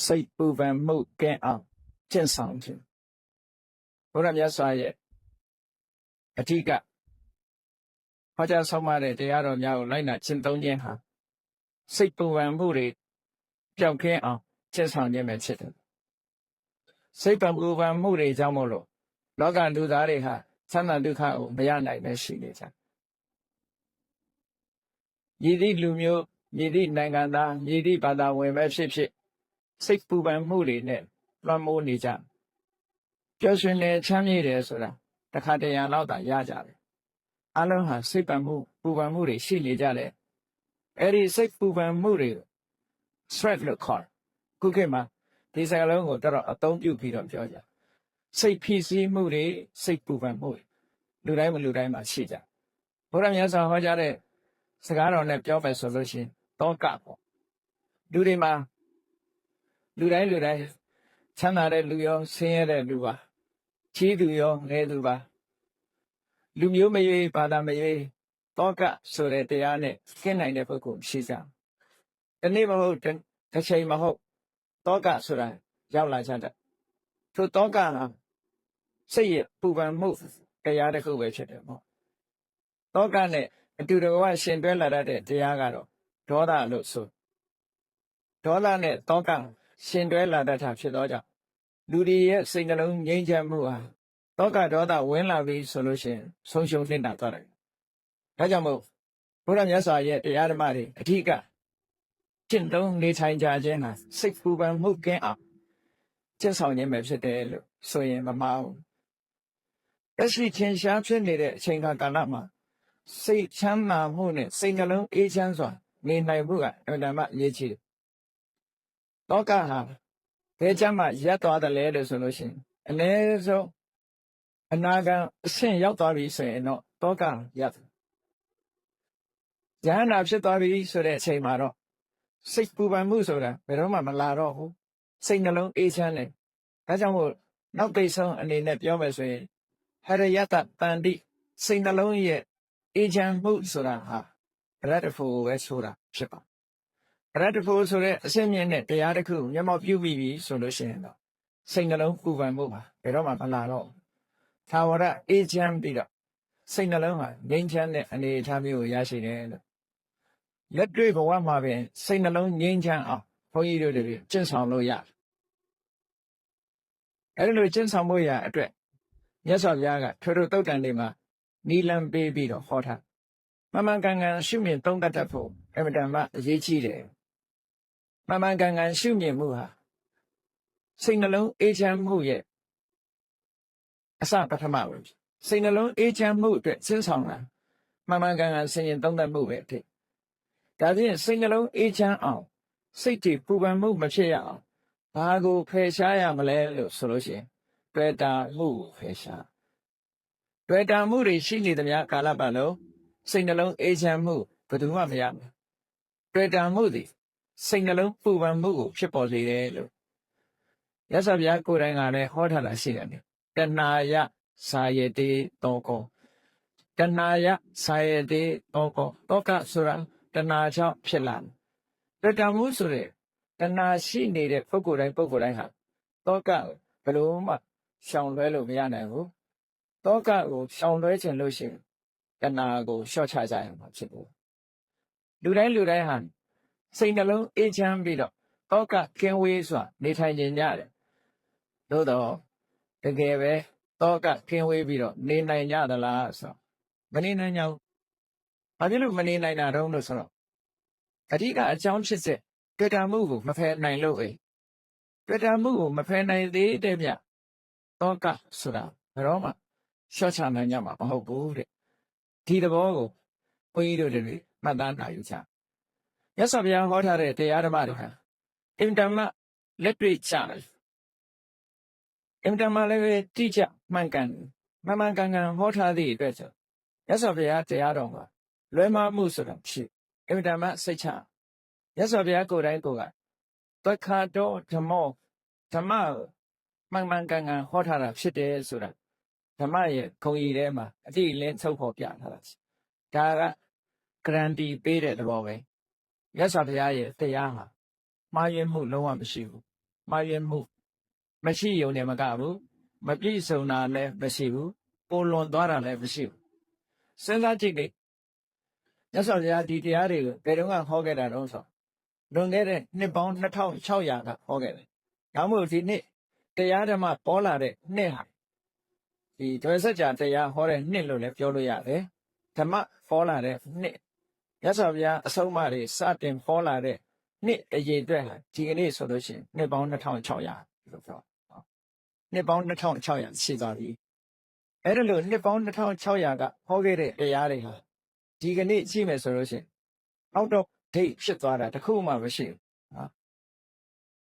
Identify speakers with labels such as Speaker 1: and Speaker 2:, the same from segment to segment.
Speaker 1: စိတ်ပူပန်မှုကင်းအောင်ကျင့်ဆောင်ခြင်းဘုရားမြတ်စွာရဲ့အထက်ကဟောကြားဆောင်မတဲ့တရားတော်များကိုလိုက်နာကျင့်သုံးခြင်းဟာစိတ်ပူပန်မှုတွေပျောက်ကင်းအောင်ကျင့်ဆောင်ခြင်းပဲဖြစ်တယ်စိတ်ပူပန်မှုတွေကြောင့်မို့လို့လောကလူသားတွေဟာသံဃာဒုက္ခကိုမရနိုင်ပဲရှိနေကြရည်သည့်လူမျိုးရည်သည့်နိုင်ငံသားရည်သည့်ဘာသာဝင်ပဲဖြစ်ဖြစ်စိတ်ပူပန်မှုတွေနဲ့လွှမ်းမိုးနေကြပျော်ရွှင်နေချမ်းမြေ့တယ်ဆိုတာတခါတရံလောက်သာရကြတယ်အလုံးဟာစိတ်ပူပန်မှုတွေရှိနေကြတယ်အဲ့ဒီစိတ်ပူပန်မှုတွေ stress လို့ခေါ်တယ်ခုခေတ်မှာဒီစကားလုံးကိုတော်တော်အသုံးပြုပြီးတော့ပြောကြစိတ်ဖြစ်စည်းမှုတွေစိတ်ပူပန်မှုတွေလူတိုင်းမှာရှိကြဘုရားမြတ်စွာဟောကြားတဲ့စကားတော်နဲ့ပြောမယ်ဆိုလို့ရှိရင်တောကပေါ့လူတွေမှာလူတိုင်းချမ်းသာတဲ့လူရောဆင်းရဲတဲ့လူပါကြီးသူရောငယ်သူပါလူမျိုးမရွေးဘာသာမရွေးတောကဆိုတဲ့တရားနဲ့ကျင့်နိုင်တဲ့ပုဂ္ဂိုလ်ရှိကြတနေ့မဟုတ်တစ်ချိန်မဟုတ်တောကဆိုတာရောက်လာကြတဲ့ထိုတောကဟာစိတ်ရဲ့ပူပန်မှုတရားတစ်ခုပဲဖြစ်တယ်ပေါ့တောကနဲ့အတူတကွရှင်တွဲလာတဲ့တရားကတော့ဒေါသလို့ဆိုဒေါသနဲ့တောကရှင်တွဲလာတတ်တာဖြစ်သောကြောင့်လူတွေရဲ့စိတ်နှလုံးငြိမ်းချမ်းမှုဟာတောကဒေါသဝင်လာပြီဆိုလို့ရှိရင်ဆုံးရှုံးနေတာသွားတယ်ဒါကြောင့်မို့ဘုရားမြတ်စွာရဲ့တရားဓမ္မတွေအဓိကကျင့်သုံးနေထိုင်ကြခြင်းဟာစိတ်ပူပန်မှုကင်းအောင်ကျင့်ဆောင်ခြင်းပဲဖြစ်တယ်လို့ဆိုရင်မမှားဘူးလက်ရှိထင်ရှားဖြစ်နေတဲ့အချိန်ကာလမှာစိတ်ချမ်းသာမှုနဲ့စိတ်နှလုံးအေးချမ်းစွာနေနိုင်မှုကအမှန်တမ်းအရေးကြီးတယ်တောကဟာဘယ်ကြမှာရပ်သွားတယ်လဲလို့ဆိုလို့ရှိရင်အနည်းဆုံးအနာဂတ်အဆင့်ရောက်သွားပြီဆိုရင်တော့တောကရပ်တယ်ဉာဏ်နာဖြစ်သွားပြီဆိုတဲ့အချိန်မှာတော့စိတ်ပူပန်မှုဆိုတာဘယ်တော့မှမလာတော့ဘူးစိတ်နှလုံးအေးချမ်းတယ်ဒါကြောင့်မို့နောက်ပိတ်ဆုံးအနေနဲ့ပြောမယ်ဆိုရင်ဟရယတတန်တိစိတ်နှလုံးရဲ့အေးချမ်းမှုဆိုတာဟာရတ္တဖို့ပဲဆိုတာဖြစ်ပါရတ္တဖို့ဆိုတဲ့အစစ်မြင့်တဲ့တရားတစ်ခုမျက်မှောက်ပြုမိပြီဆိုလို့ရှိရင်တော့စိတ်နှလုံးပူပန်မှုပါဘယ်တော့မှမလာတော့သာဝရအေးချမ်းပြီးတော့စိတ်နှလုံးဟာငြိမ်းချမ်းတဲ့အနေအထားမျိုးကိုရရှိတယ်လို့လက်တွေ့ဘဝမှာပင်စိတ်နှလုံးငြိမ်းချမ်းအောင်ဘုန်းကြီးတို့တွေကျင့်ဆောင်လို့ရတယ်အဲဒီလိုကျင့်ဆောင်ဖို့ရအတွက်မြတ်စွာဘုရားကထိုတုတ်တန်တွေမှာနီလံပေးပြီးတော့ဟောထားမှန်မှန်ကန်ကန်ရှုမြင်သုံးသပ်တတ်ဖို့အမှန်တမ်းအရေးကြီးတယ်မှန်မှန်ကန်ကန်ရှုမြင်မှုဟာစိတ်နှလုံးအေးချမ်းမှုရဲ့အစပထမပဲစိတ်နှလုံးအေးချမ်းမှုအတွက်ကျင့်ဆောင်တာမှန်မှန်ကန်ကန်ဆင်ခြင်သုံးသပ်မှုပဲဖြစ်ဒါဖြင့်စိတ်နှလုံးအေးချမ်းအောင်စိတ်တွေပူပန်မှုမဖြစ်ရအောင်ဘာကိုဖယ်ရှားရမလဲလို့ဆိုလို့ရှိရင်တွေ့တာမှုဖယ်ရှားတွေ့တာမှုတွေရှိနေသမျှကာလပတ်လုံးစိတ်နှလုံးအေးချမ်းမှုဘယ်သူမှမရဘူးတွေ့တာမှုသည်စိတ်နှလုံးပူပန်မှုကိုဖြစ်ပေါ်စေတယ်လို့ရသော်ဗျာကိုယ်တိုင်ကလည်းဟောထားတာရှိတယ်တဏှာယစာယတိတောကောတဏှာယစာယတိတောကောတောကဆိုတာတဏှာကြောင့်ဖြစ်လာတယ်တွေ့တာမှုဆိုတဲ့တဏှာရှိနေတဲ့ပုဂ္ဂိုလ်တိုင်းဟာတောကဘယ်လိုမှရှောင်လွှဲလို့မရနိုင်ဘူးတောကကိုရှောင်လွှဲခြင်းလို့ရှိရင်တဏှာကိုလျှော့ချကြရမှာဖြစ်တယ်လူတိုင်းဟာစိတ်နှလုံးအေးချမ်းပြီးတော့တောကကင်းဝေးစွာနေထိုင်ကြတယ်သို့တော့တကယ်ပဲတောကကင်းဝေးပြီးတော့နေနိုင်ကြသလားဆိုမနေနိုင်ကြဘူးဘာဖြစ်လို့မနေနိုင်တာတုံးလို့ဆိုတော့အဓိကအကြောင်းဖြစ်တဲ့တွေ့တာမှုကိုမဖယ်နိုင်လို့တွေ့တာမှုကိုမဖယ်နိုင်သေးတဲ့မြတ်တောကဆိုတာဘယ်တော့မှလျှော့ချနိုင်ကြမှာမဟုတ်ဘူးတဲ့ဒီသဘောကိုဘုန်းကြီးတို့တွေမှတ်သားနိုင်ယူကြမြတ်စွာဘုရားဟောထားတဲ့တရားဓမ္မတွေဟာအင်တမလက်တွေ့ကြတယ်အင်တမလည်းပဲတိကျမှန်ကန်မှန်ကန်ဟောထားသည့်အတွက်ဆိုမြတ်စွာဘုရားတရားတော်မှာလွဲမှားမှုဆိုတာဖြစ်အင်တမစိတ်ချမြတ်စွာဘုရားကိုယ်တိုင်ကသက္ခါတောဓမ္မောဓမ္မမှန်ကန်ဟောထားတာဖြစ်တယ်ဆိုတာဓမ္မရဲ့ဂုဏ်ကြီးထဲမှာအတိအလင်းထုတ်ဖော်ပြထားတာဒါကဂရန်တီပေးတဲ့သဘောပဲမြတ်စွာဘုရားရဲ့တရားဟာမှားယွင်းမှုလုံးဝမရှိဘူး မှားယွင်းမှုမရှိယုံနဲ့မကဘူးမပြည့်စုံတာလည်းမရှိဘူးပိုလွန်သွားတာလည်းမရှိဘူးစဉ်းစားကြည့်လေမြတ်စွာဘုရားဒီတရားတွေကိုဘယ်တော့မှဟောခဲ့တာတော့ဆိုလွန်ခဲ့တဲ့နှစ်ပေါင်း2600ကဟောခဲ့တယ်ဒါမှမဟုတ်ဒီနှစ်တရားဓမ္မပေါ်လာတဲ့နှစ်ဟာဒီဒွေစကြာတရားဟောတဲ့နှစ်လို့လည်းပြောလို့ရတယ်ဓမ္မပေါ်လာတဲ့နှစ်မြတ်စွာဘုရားအဆုံးအမတွေစတင်ပေါ်လာတဲ့နှစ်အရေးအတွက်ဟာဒီကနေ့ဆိုလို့ရှိရင်နှစ်ပေါင်း2600လို့ပြောနှစ်ပေါင်း2600ရှိသွားပြီအဲ့ဒါလို့နှစ်ပေါင်း2600ကဟောခဲ့တဲ့တရားတွေဟာဒီကနေ့ရှိမယ်ဆိုလို့ရှိရင်အောက်တော့ဒိတ်ဖြစ်သွားတာတခုမှမရှိဘူးနော်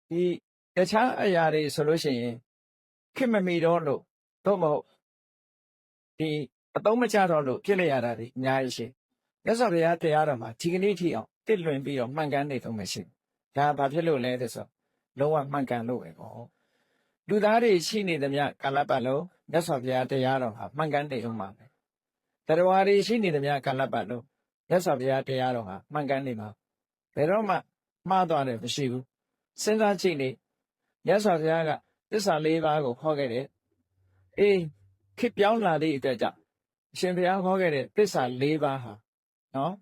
Speaker 1: ဒီတခြားအရာတွေဆိုလို့ရှိရင်ခင်မမီတော့လို့တော့မဟုတ်ဒီအသုံးမချတော့လို့ဖြစ်လိုက်ရတာဒီအများကြီးရှိမြတ်စွာဘုရားတရားတော်မှာဒီကနေ့ထိအောင်တစ်လွင်ပြီးတော့မှန်ကန်နေတော့မရှိဘူးဒါဘာဖြစ်လို့လဲတဲ့ဆိုလုံးဝမှန်ကန်လို့ပဲပေါ့လူသားတွေရှိနေသမျှကာလပတ်လုံးမြတ်စွာဘုရားတရားတော်ဟာမှန်ကန်နေအောင်ပါပဲတရားတွေရှိနေသမျှကာလပတ်လုံးမြတ်စွာဘုရားတရားတော်ဟာမှန်ကန်နေမှာဘယ်တော့မှမှားသွားတယ်မရှိဘူးစဉ်းစားကြည့်နေမြတ်စွာဘုရားကသစ္စာ၄ပါးကိုဟောခဲ့တယ်အေးခေပြောင်းလာသည့်အတွက်ကြောင့်အရှင်ဘုရားဟောခဲ့တဲ့သစ္စာ၄ပါးဟာနော်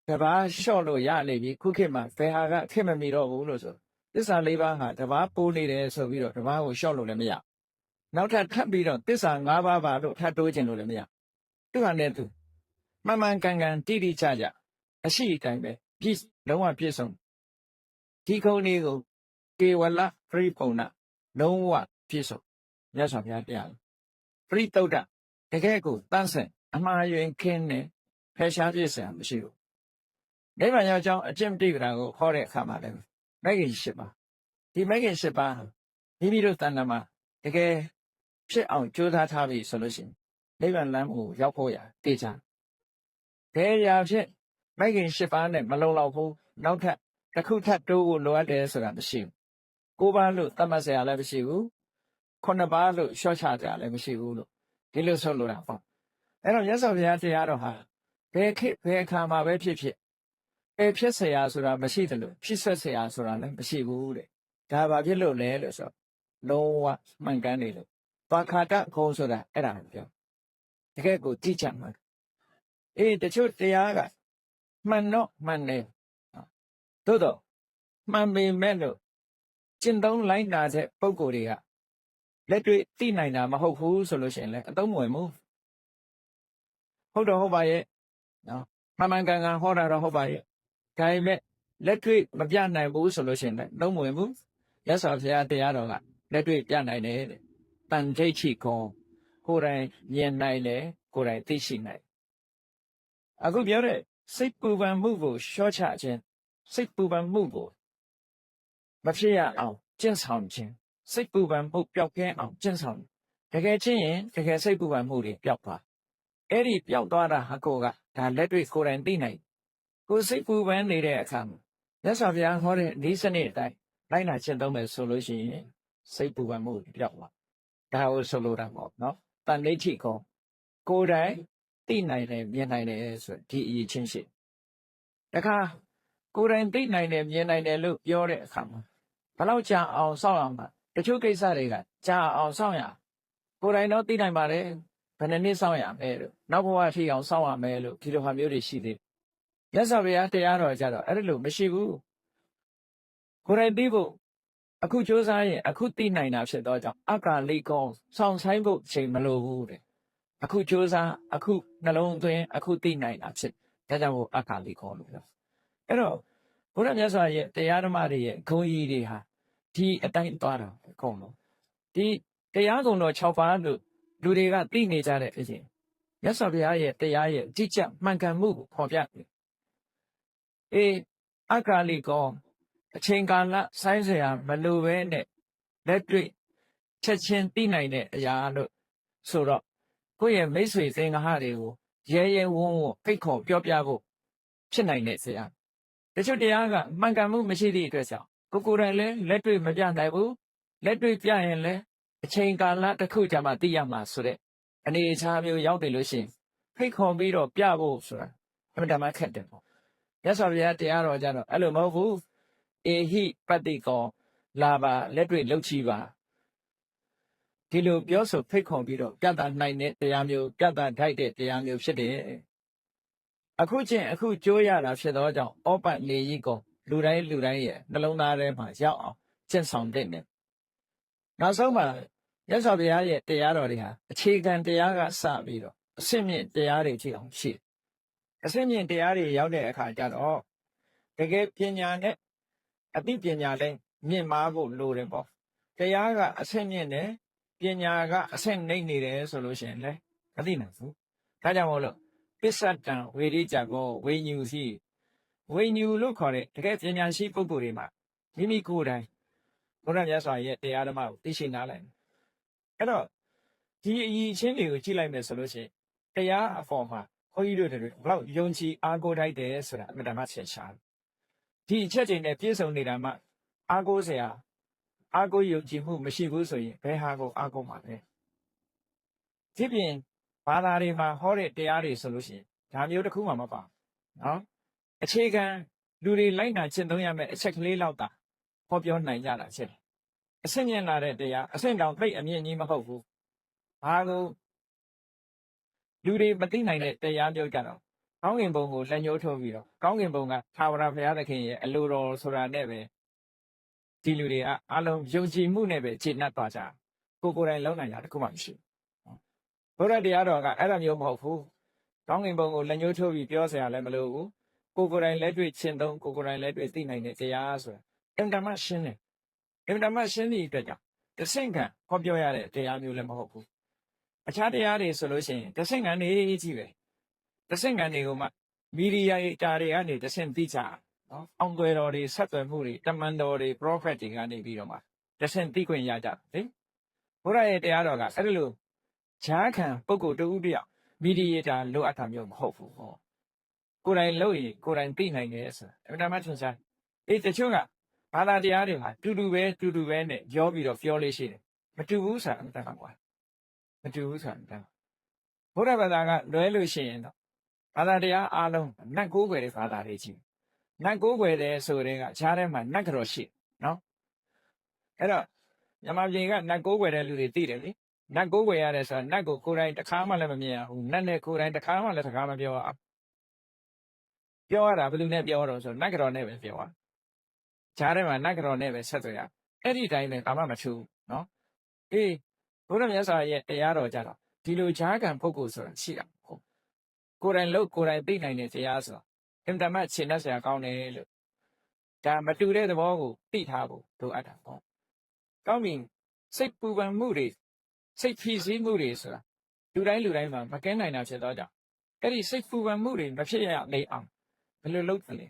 Speaker 1: တဘာလျှော့လို့ရနေပြီခုခေတ်မှာဘယ်ဟာကခေတ်မမီတော့ဘူးလို့ဆိုသစ္စာ၄ပါးဟာတဘာပိုးနေတယ်ဆိုပြီးတော့တဘာကိုလျှော့လို့လည်းမရနောက်ထပ်ထပ်ပြီးတော့သစ္စာ၅ပါးပါလို့ထပ်တိုးခြင်းလို့လည်းမရသူဟာနဲ့သူမှန်မှန်ကန်ကန်တိတိကျကျအရှိအတိုင်းပဲပြည့်လုံးဝပြည့်စုံဒီခုံလေးကိုကေဝလပရိပုံနာလုံးဝပြည့်စုံမြတ်စွာဘုရားတရားပရိသုဒ္ဓတကယ်ကိုတန့်စင်အမှားယွင်းခင်းနဲ့ဖယ်ရှားပြည့်စုံမရှိဘူးနိဗ္ဗာန်ရောက်ကြောင်းအကျင့်တိပ္ပံကိုခေါ်တဲ့အခါမှာလည်းမဂ္ဂင်၈ပါးဒီမဂ္ဂင်၈ပါးမိမိတို့တဏ္ဍာမှာတကယ်ဖြစ်အောင်ကြိုးစားထားပြီဆိုလို့ရှိရင်နိဗ္ဗာန်လမ်းကိုရောက်ဖို့ရတေချာဘယ်ရာဖြစ်မဂ္ဂင်၈ပါးနဲ့မလုံလောက်ဘူးနောက်ထပ်တစ်ခုထပ်တိုးဖို့လိုအပ်တယ်ဆိုတာမရှိဘူး၉ပါးလို့သတ်မှတ်စရာလည်းမရှိဘူး9ပါးလို့ရှော့ချစရာလည်းမရှိဘူးလို့ဒီလိုဆိုလိုတာပေါ့အဲ့တော့မြတ်စွာဘုရားတရားတော်ဟာဘယ်ခေတ်ဘယ်အခါမှာပဲဖြစ်ဖြစ်เสียဆိုတာမရှိတယ်လို့ဖြစ်ဆက်เสียဆိုတာလည်းမရှိဘူးတဲ့ဒါဘာဖြစ်လို့လဲလို့ဆိုလုံးဝမှန်ကန်နေလို့သွားခါတခုံးဆိုတာအဲ့ဒါကိုပြောတကယ်ကိုကြည့်ချင်မှာအေးတချို့တရားကမှန်တော့မှန်တယ်သို့တော့မှန်ပေမဲ့လို့ကျင့်သုံးလိုက်တာတဲ့ပုံကိုယ်တွေကလက်တွေ့သိနိုင်တာမဟုတ်ဘူးဆိုလို့ရှိရင်လည်းအသုံးမဝင်ဘူးဟုတ်တော့ဟုတ်ပါရဲ့နော်မှန်မှန်ကန်ကန်ဟောတာတော့ဟုတ်ပါရဲ့ဒါပေမဲ့လက်တွေ့မပြနိုင်ဘူးဆိုလို့ရှိရင်လည်းလုံးမဝင်ဘူးရသော်ဘုရားတရားတော်ကလက်တွေ့ပြနိုင်တယ်တဲ့တန်ထိတ်ချိကောကိုယ်တိုင်မြင်နိုင်တယ်ကိုယ်တိုင်သိရှိနိုင်အခုပြောတဲ့စိတ်ပူပန်မှုကိုရှော့ချခြင်းစိတ်ပူပန်မှုကိုမဖြစ်ရအောင်ကျင့်ဆောင်ခြင်းစိတ်ပူပန်မှုပျောက်ကင်းအောင်ကျင့်ဆောင်တကယ်ချင်းရင်တကယ်စိတ်ပူပန်မှုတွေပျောက်သွားအဲ့ဒီပျောက်သွားတာဟာကိုကဒါလက်တွေ့ကိုယ်တိုင်သိနိုင်ကိုစိတ်ပူပန်နေတဲ့အခါမှာမြတ်စွာဘုရားဟောတဲ့ဒီစနစ်အတိုင်းလိုက်နာကျင့်သုံးမယ်ဆိုလို့ရှိရင်စိတ်ပူပန်မှုပျောက်သွားဒါကိုဆိုလိုတာပေါ့နော်တန်ဋိဋ္ဌိကောကိုယ်တိုင်သိနိုင်တယ်မြင်နိုင်တယ်ဆိုဒီအရေးချင်းရှိတခါကိုယ်တိုင်သိနိုင်တယ်မြင်နိုင်တယ်လို့ပြောတဲ့အခါမှာဘယ်လောက်ကြာအောင်စောင့်ရမှာတချို့ကိစ္စတွေကကြာအောင်စောင့်ရကိုယ်တိုင်တော့သိနိုင်ပါတယ်ဘယ်နှစ်စောင့်ရမယ်လို့နောက်ဘဝထိအောင်စောင့်ရမယ်လို့ဒီလိုဟာမျိုးတွေရှိသေးတယ်မြတ်စွာဘုရားတရားတော်ကြတော့အဲ့ဒါလို့မရှိဘူးကိုယ်တိုင်သိဖို့အခုစ조사ရင်အခုသိနိုင်တာဖြစ်တော့ကြောင့်အကာလိကောစောင့်ဆိုင်ဖို့ချိန်မလိုဘူးတဲ့အခုစ조사အခုနှလုံးသွင်းအခုသိနိုင်တာဖြစ်ဒါကြောင့်မို့အကာလိကောလို့ပြောအဲ့တော့ဘုရားမြတ်စွာရဲ့တရားဓမ္မတွေရဲ့ဂုဏ်ကြီးတွေဟာဒီအတိုင်းသွားတာအကုန်လုံးဒီတရားကုံတော်6ပါးလို့လူတွေကသိနေကြတဲ့အရင်မြတ်စွာဘုရားရဲ့တရားရဲ့အကြည့်ကျမှန်ကန်မှုကိုဖော်ပြတယ်အေးအကာလိကောအချိန်ကာလဆိုင်းเสียမလိုပဲနဲ့လက်တွေ့ချက်ချင်းသိနိုင်တဲ့အရာလို့ဆိုတော့ကိုယ့်ရဲ့မိတ်ဆွေသင်္ဃာတွေကိုရဲရဲဝုန်းဝုန်းဖိတ်ခေါ်ပြောပြဖို့ဖြစ်နိုင်တဲ့ဆရာတချို့တရားကမှန်ကန်မှုမရှိသည့်အတွက်ကြောင့်ကိုယ်တိုင်လည်းလက်တွေ့မပြနိုင်ဘူးလက်တွေ့ပြရင်လည်းအချိန်ကာလတစ်ခုကြာမှသိရမှာဆိုတဲ့အနေအထားမျိုးရောက်တယ်လို့ရှိရင်ဖိတ်ခေါ်ပြီးတော့ပြဖို့ဆိုတာအမှန်တမ်းခက်တယ်ပေါ့မြတ်စွာဘုရားတရားတော်ကြတော့အဲ့လိုမဟုတ်ဘူးအေဟိပတ္တိကော လာပါလက်တွေ့လှုပ်ချီပါဒီလိုပြောဆိုဖိတ်ခေါ်ပြီးတော့ပြသနိုင်တဲ့တရားမျိုးပြသထိုက်တဲ့တရားမျိုးဖြစ်တယ်အခုချင်းအခုကြိုးရတာဖြစ်သောကြောင့်ဩပတ်နေကြီးကိုလူတိုင်းရဲ့နှလုံးသားထဲမှာရောက်အောင်ကျင့်ဆောင်တဲ့နဲ့နောက်ဆုံးမှာရသော်ဘုရားရဲ့တရားတော်တွေဟာအခြေခံတရားကစပြီးတော့အစစ်မြင့်တရားတွေကြည့်အောင်ရှိတယ်အစစ်မြင့်တရားတွေရောက်တဲ့အခါကျတော့တကယ်ပညာနဲ့အသိပညာလည်းမြင့်မားဖို့လိုတယ်ပေါ့တရားကအစစ်မြင့်တယ်ပညာကအဆင့်နှိမ့်နေတယ်ဆိုလို့ရှိရင်လည်းမသိနိုင်ဘူးဒါကြောင့်မို့လို့ပစ္စတံဝေရိကြကောဝိညူစီဝိညူလို့ခေါ်တဲ့တကယ်ပညာရှိပုဂ္ဂိုလ်တွေမှာမိမိကိုယ်တိုင်ဘုရားမြတ်စွာရဲ့တရားဓမ္မကိုသိရှိနားလည်အဲ့တော့ဒီအရေးချင်းတွေကိုကြည့်လိုက်မယ်ဆိုလို့ရှိရင်တရားအပေါ်မှာခွန်ကြီးတို့တွေဘလောက်ယုံကြည်အားကိုးထိုက်တယ်ဆိုတာအမှန်တမ်းဆင်ရှားဒီအချက်တွေနဲ့ပြည့်စုံနေတာမှအားကိုးစရာအားကိုးယုံကြည်မှုမရှိဘူးဆိုရင်ဘယ်ဟာကိုအားကိုးမှာလဲဒီပြင်ဘာသာတွေမှာဟောတဲ့တရားတွေဆိုလို့ရှိရင်ဒါမျိုးတစ်ခုမှမပါနော်အခြေခံလူတွေလိုက်နာကျင့်သုံးရမယ့်အချက်ကလေးလောက်သာဟောပြောနိုင်ကြတာဖြစ်တယ်အဆင့်မြင့်လာတဲ့တရားအဆင့်တောင်သိအမြင့်ကြီးမဟုတ်ဘူးဘာကိုလူတွေမသိနိုင်တဲ့တရားမျိုးကြတော့ကောင်းကင်ဘုံကိုလက်ညှိုးထိုးပြီးတော့ကောင်းကင်ဘုံကသာဝရဘုရားသခင်ရဲ့အလိုတော်ဆိုတာနဲ့ပဲဒီလူတွေကအလုံးယုံကြည်မှုနဲ့ပဲခြေနှက်သွားကြကိုယ်တိုင်လုံးနိုင်တာတခုမှမရှိဘူးဘုရားတရားတော်ကအဲ့ဒါမျိုးမဟုတ်ဘူးကောင်းကင်ဘုံကိုလက်ညှိုးထိုးပြီးပြောစရာလည်းမလိုဘူးကိုယ်တိုင်လက်တွေ့ရှင်းသုံးကိုယ်တိုင်လက်တွေ့သိနိုင်တဲ့တရားဆိုတာအင်တာမရှင်းတယ်အင်တာမရှင်းသည့်အတွက်ကြောင့်တဆင့်ခံဟောပြောရတဲ့တရားမျိုးလည်းမဟုတ်ဘူးအခြားတရားတွေဆိုလို့ရှိရင်တဆင့်ခံနေကြီးပဲတဆင့်ခံတွေကိုမှမီဒီယာတာတွေကနေတဆင့်သိကြနော်အောင်သွယ်တော်တွေဆက်သွယ်မှုတွေတမန်တော်တွေ prophet တွေကနေပြီးတော့မှတဆင့်သိခွင့်ရကြတယ်ဘုရားရဲ့တရားတော်ကအဲ့လိုဈာခံပုဂ္ဂိုလ်တူဦးတယောက်မီဒီယာတာလိုအပ်တာမျိုးမဟုတ်ဘူးဟောကိုယ်တိုင်လုပ်ရင်ကိုယ်တိုင်သိနိုင်တယ်ဆိုတာအမှန်တမ်းထင်ရှားတချို့ကဘာသာတရားတွေမှာတူတူပဲနဲ့ရောပြီးတော့ပြောလို့ရှိတယ်မတူဘူးဆိုတာအမှန်တမ်းကွာမတူဘူးဆိုတာအမှန်တမ်းဘုရားဘာသာကလွဲလို့ရှိရင်တော့ဘာသာတရားအားလုံးနတ်ကိုးကွယ်တဲ့ဘာသာတွေကြီးနတ်ကိုးကွယ်တဲ့ဆိုတဲ့ကဈာထဲမှာနတ်ကြော်ရှိနော်အဲ့တော့မြန်မာပြည်ကနတ်ကိုးကွယ်တဲ့လူတွေသိတယ်လေနတ်ကိုးကွယ်ရတယ်ဆိုတာနတ်ကိုကိုယ်တိုင်တစ်ခါမှလည်းမမြင်ရဘူးနတ်နဲ့ကိုယ်တိုင်တစ်ခါမှလည်းတစ်ခါမပြောရတာဘယ်သူနဲ့ပြောတော့ဆိုနတ်ကြော်နဲ့ပဲပြောရဈာထဲမှာနတ်ကြော်နဲ့ပဲဆက်သွယ်ရအဲ့ဒီတိုင်းလည်းဘာမှမထူးနော်ဘုရားမြတ်စွာရဲ့တရားတော်ကြတော့ဒီလိုဈာခံပုဂ္ဂိုလ်ဆိုတာရှိတာဟုတ်ကိုယ်တိုင်လို့ကိုယ်တိုင်သိနိုင်တဲ့တရားဆိုတာအင်တာမတ်ရှင်းတတ်စရာကောင်းတယ်လို့ဒါမတူတဲ့သဘောကိုသိထားဖို့လိုအပ်တာပေါ့ကောင်းပြီစိတ်ပူပန်မှုတွေစိတ်ဖိစီးမှုတွေဆိုတာလူတိုင်းမှာမကင်းနိုင်တာဖြစ်တော့ကြောင့်အဲ့ဒီစိတ်ပူပန်မှုတွေမဖြစ်ရလေအောင်ဘယ်လိုလုပ်တယ်လဲ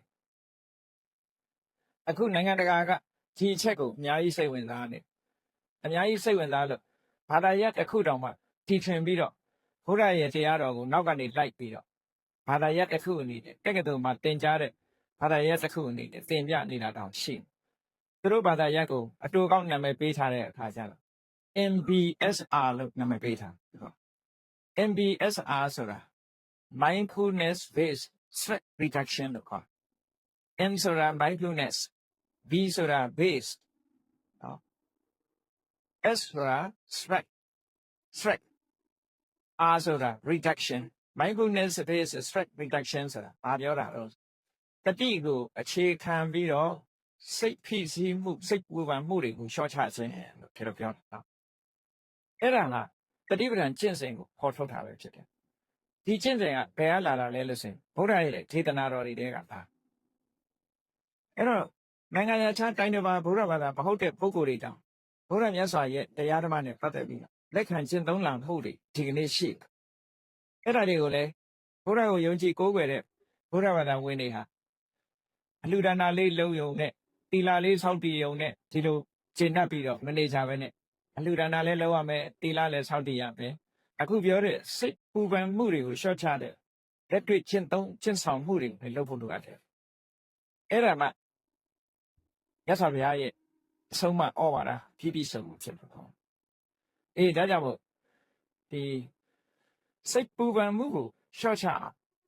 Speaker 1: အခုနိုင်ငံတကာကဒီအချက်ကိုအများကြီးစိတ်ဝင်စားနေအများကြီးစိတ်ဝင်စားလို့ဘာသာရပ်တစ်ခုတောင်မှတီထွင်ပြီးတော့ဘုရားရဲ့တရားတော်ကိုနောက်ကနေလိုက်ပြီးတော့ဘာသာရပ်တစ်ခုအနေနဲ့တက္ကသိုလ်မှာသင်ကြားတဲ့ဘာသာရပ်တစ်ခုအနေနဲ့သင်ပြနေတာတောင်ရှိသူတို့ဘာသာရပ်ကိုအတူကောက်နာမည်ပေးထားတဲ့အခါကျတော့ MBSR လို့နာမည်ပေးထားတယ် MBSR ဆိုတာ mindfulness based stress reduction လို့ခေါ် M ဆိုတာ mindfulness B ဆိုတာ base နော် S ဆိုတာ stress R ဆိုတာ reduction mindfulness based stress reduction ဆိုတာဘာပြောတာလဲတတိကိုအခြေခံပြီးတော့စိတ်ဖိစီးမှုစိတ်ပူပန်မှုတွေကိုလျှော့ချခြင်းလို့ပြောတာအဲ့ဒါကတတိပဒံကျင့်စဉ်ကိုဖော်ထုတ်တာပဲဖြစ်တယ်ဒီကျင့်စဉ်ကဘယ်ကလာတာလဲလို့ဆိုရင်ဘုရားရဲ့ဒေသနာတော်တွေကပါအဲ့တော့နိုင်ငံခြားတိုင်းတစ်ပါးဘုရားဘာသာမဟုတ်တဲ့ပုဂ္ဂိုလ်တွေတောင်ဘုရားမြတ်စွာရဲ့တရားဓမ္မနဲ့ပတ်သက်ပြီးလက်ခံကျင့်သုံးလာမှုတွေဒီကနေ့ရှိအဲ့ဒါတွေကိုလည်းဘုရားကိုယုံကြည်ကိုးကွယ်တဲ့ဘုရားဘာသာဝင်တွေဟာအလှူဒါနလေးလုံးယုံနဲ့တီလာလေးဆောက်တည်ယုံနဲ့ဒီလိုကျင့်တတ်ပြီးတော့မနေကြပဲနဲ့အလှူဒါနလည်းလုပ်ရမယ်တီလာလည်းဆောက်တည်ရမယ်အခုပြောတဲ့စိတ်ပူပန်မှုတွေကိုလျှော့ချတဲ့လက်တွေ့ကျင့်ဆောင်မှုတွေလည်းလုပ်ဖို့လိုအပ်တယ်အဲ့ဒါမှရသော်ဘုရားရဲ့အဆုံးမဩဝါဒပြည့်စုံမှုဖြစ်တယ်ပေါ့ဒါကြောင့်မို့ဒီစိတ်ပူပန်မှုကိုလျှော့ချ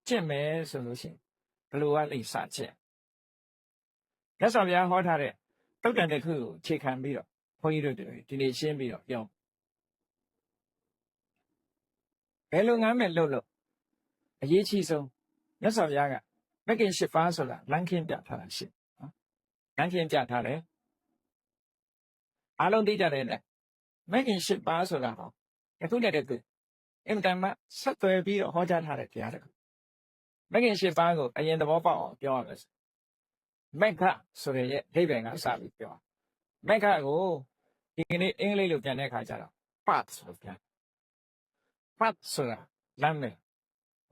Speaker 1: ကျင့်မယ်ဆိုလို့ရှိရင်ဘယ်လိုကလိမ့်စကျင့်ရသော်ဘုရားဟောထားတဲ့ တုတ်တန်တစ်ခုကိုခြေခံပြီးတော့ဘုန်းကြီးတို့ဒီနေ့ရှင်းပြီးတော့ပြောဘယ်လိုငမ်းမဲ့လို့အရေးကြီးဆုံးမြတ်စွာဘုရားကမဂ်ကင်၈ပါးဆိုတာလမ်းခင်းပြထားတာရှိနော်လမ်းခင်းပြထားတယ်အားလုံးသိကြတယ်လေမဂ်ကင်၈ပါးဆိုတာဟောအခုတည်းတည်းအင်တန်မှဆက်သွယ်ပြီးတော့ဟောကြားထားတဲ့တရားတခုမဂ်ကင်၈ပါးကိုအရင်သဘောပေါက်အောင်ပြောရမယ်မက္ခဆိုတဲ့ရဲ့အဓိပ္ပာယ်ကစပြီးပြောမက္ခကိုဒီကနေ့အင်္ဂလိပ်လိုပြန်တဲ့အခါကျတော့ path လို့ပြန် path ဆိုတာလမ်းပဲ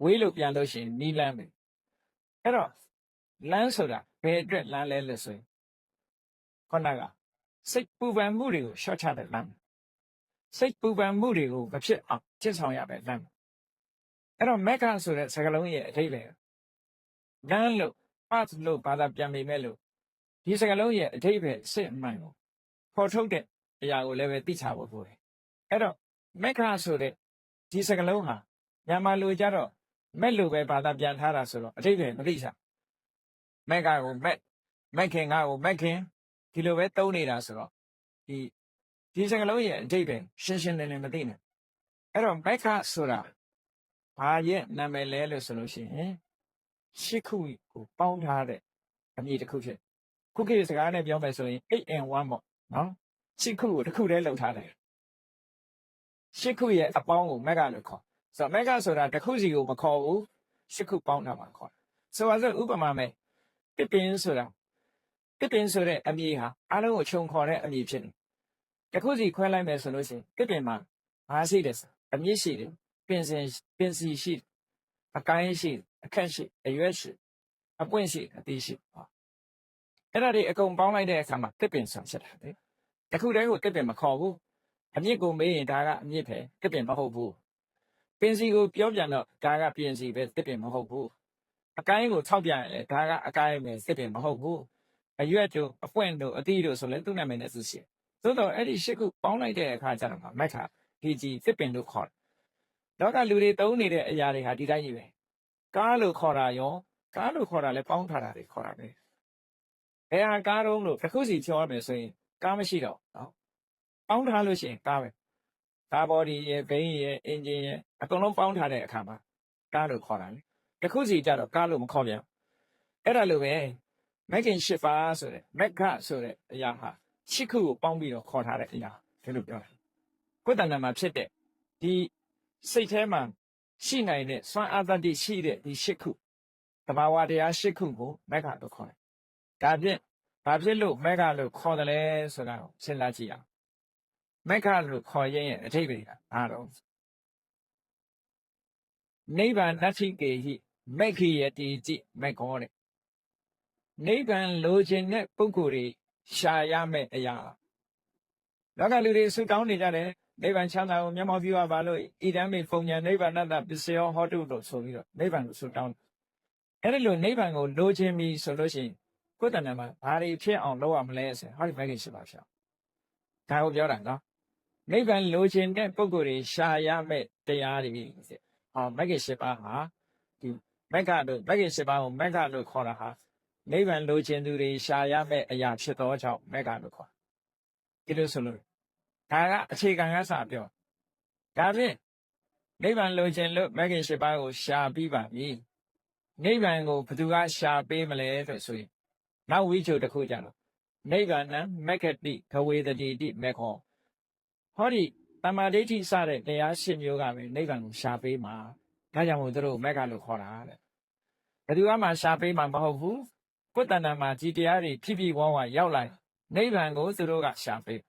Speaker 1: ဝေးလို့ပြန်လို့ရှိရင်နီးလမ်းပဲအဲ့တော့လမ်းဆိုတာဘယ်အတွက်လမ်းလဲလို့ဆိုရင်ခေါင်းကစိတ်ပူပန်မှုတွေကိုရှော့ချတဲ့လမ်းစိတ်ပူပန်မှုတွေကိုမဖြစ်အောင်ကျင့်ဆောင်ရမယ်လမ်းအဲ့တော့မက္ခဆိုတဲ့စကားလုံးရဲ့အဓိပ္ပာယ်လမ်းလို့ path လို့ဘာသာပြန်မိမဲ့လို့ဒီစကားလုံးရဲ့အဓိပ္ပာယ်စစ်အမှန်ကိုပေါ်ထုတ်တဲ့အရာကိုလည်းပဲသိချဖို့ပို့တယ်အဲ့တော့မက္ခဆိုတဲ့ဒီစကားလုံးဟာမြန်မာလိုကြတော့မက်လို့ပဲဘာသာပြန်ထားတာဆိုတော့အဓိပ္ပာယ်မသိချမက္ခကိုမက်ခင်ငါကိုမက်ခင်ဒီလိုပဲသုံးနေတာဆိုတော့ဒီစကားလုံးရဲ့အဓိပ္ပာယ်ရှင်းရှင်းလင်းလင်းမသိနဲ့အဲ့တော့မက္ခဆိုတာဘာရဲ့နာမည်လဲလို့ဆိုလို့ရှိရင်ရှစ်ခုကိုပေါင်းထားတဲ့အမည်တစ်ခုဖြစ်ခုခေတ်စကားနဲ့ပြောမယ်ဆိုရင် 8and 1ပေါ့နော်ရှစ်ခုကိုတစ်ခုတည်းလောက်ထားတယ်ရှစ်ခုရဲ့အပေါင်းကိုမက်ကလို့ခေါ်ဆိုတော့မက်ကဆိုတာတစ်ခုစီကိုမခေါ်ဘူးရှစ်ခုပေါင်းတာမှခေါ်ဆိုပါစို့ဥပမာမဲ့တစ်ပင်ဆိုတဲ့အမည်ဟာအားလုံးကိုခြုံခေါ်တဲ့အမည်ဖြစ်တယ်တစ်ခုစီခွဲလိုက်မယ်ဆိုလို့ရှိရင်တစ်ပင်မှာဘာရှိတယ်ဆိုအမြင့်ရှိတယ်ပင်စီရှိအကိုင်းရှိအခက်ရှိအရွက်ရှိအပွင့်ရှိအသေးရှိအဲ့ဒါတွေအကုန်ပေါင်းလိုက်တဲ့အခါမှာတစ်ပင်ဆောင်ဖြစ်တာလေတစ်ခုတည်းကိုတစ်ပင်မခေါ်ဘူးအမြင့်ကိုမေးရင်ဒါကအမြင့်ပဲတစ်ပင်မဟုတ်ဘူးပင်စီကိုပြောပြန်တော့ဒါကပင်စီပဲတစ်ပင်မဟုတ်ဘူးအကိုင်းကိုထောက်ပြန်ရင်ဒါကအကိုင်းပဲတစ်ပင်မဟုတ်ဘူးအရွက်တို့အပွင့်တို့အသီးတို့ဆိုလဲသူ့နာမည်နဲ့သူရှိသို့တော့အဲ့ဒီရှစ်ခုပေါင်းလိုက်တဲ့အခါကျတော့မက်ခါဒီကြီးတစ်ပင်လို့ခေါ်တယ်လောကလူတွေသုံးနေတဲ့အရာတွေဟာဒီတိုင်းကြီးပဲကားလို့ခေါ်တာရောကားလို့ခေါ်တာလဲပေါင်းထားတာတွေခေါ်တာပဲဘယ်ဟာကားတုံးလို့တစ်ခုစီပြောရမယ်ဆိုရင်ကားမရှိတော့နော်ပေါင်းထားလို့ရှိရင်ကားပဲကားဘော်ဒီရဲ့ဘိန်းရဲ့အင်ဂျင်ရဲ့အကုန်လုံးပေါင်းထားတဲ့အခါမှာကားလို့ခေါ်တာလေတစ်ခုစီကြတော့ကားလို့မခေါ်ပြန်အဲ့ဒါလိုပဲမက်ကင်ရှစ်ပါးဆိုတဲ့မက်ခဆိုတဲ့အရာဟာရှစ်ခုကိုပေါင်းပြီးတော့ခေါ်ထားတဲ့အရာဒီလိုပြောတယ်ကိုယ်တဏ္ဍာမှာဖြစ်တဲ့ဒီစိတ်ထဲမှာရှိနိုင်တဲ့စွမ်းအားတတ္တိရှိတဲ့ဒီရှစ်ခုတဘာဝတရားရှစ်ခုကိုမက္ခလို့ခေါ်တယ်။ဒါဖြင့်ဘာဖြစ်လို့မက္ခလို့ခေါ်တယ်လဲဆိုတာကိုစဉ်းစားကြည့်အောင်။မက္ခလို့ခေါ်ရင်အဓိပ္ပာယ်ကဘာတော့နိဗ္ဗာန်တ္ထိကေဟိမက္ခိယတိတိမက္ခောတဲ့နိဗ္ဗာန်လိုချင်တဲ့ပုဂ္ဂိုလ်တွေရှာရမယ့်အရာလောကလူတွေဆုတောင်းနေကြတယ်နိဗ္ဗာန်ချမ်းသာကိုမျက်မှောက်ပြုရပါလို့ဣဒံမေပုံညာနိဗ္ဗာန်တ္တပစ္စယောဟောတုလို့ဆိုပြီးတော့နိဗ္ဗာန်ကိုဆုတောင်းအဲ့ဒီလိုနိဗ္ဗာန်ကိုလိုချင်ပြီဆိုလို့ရှိရင်ကိုယ်တဏ္ဍာမှာဘာတွေဖြစ်အောင်လုပ်ရမလဲဆိုဟောဒီမဂ္ဂင်၈ပါးဖြစ်ဒါကိုပြောတာနော်နိဗ္ဗာန်လိုချင်တဲ့ပုဂ္ဂိုလ်တွေရှာရမယ့်တရားတွေဟောမဂ္ဂင်၈ပါးဟာဒီမက္ခတို့မဂ္ဂင်၈ပါးကိုမက္ခလို့ခေါ်တာဟာနိဗ္ဗာန်လိုချင်သူတွေရှာရမယ့်အရာဖြစ်သောကြောင့်မက္ခလို့ခေါ်ဒီလိုဆိုလို့ဒါကအခြေခံကစပြောဒါဖြင့်နိဗ္ဗာန်လိုချင်လို့မဂ္ဂင်၈ပါးကိုရှာပြီးပါပြီနိဗ္ဗာန်ကိုဘယ်သူကရှာပေးမလဲလို့ဆိုရင်နောက်ဝိချုပ်တစ်ခုကြတော့နိဗ္ဗာန်မက္ခတိခဝေတတိတိမေခောဟောဒီတမ္မာဒိဋ္ဌိစတဲ့တရား၈မျိုးကပဲနိဗ္ဗာန်ကိုရှာပေးမှာဒါကြောင့်မို့သူတို့မက္ခလို့ခေါ်တာတဲ့ဘယ်သူမှရှာပေးမှာမဟုတ်ဘူးကိုယ်တဏ္ဍာမှာဒီတရားတွေဖြစ်ပြီးဝဝရောက်လာနိဗ္ဗာန်ကိုသူတို့ကရှာပေး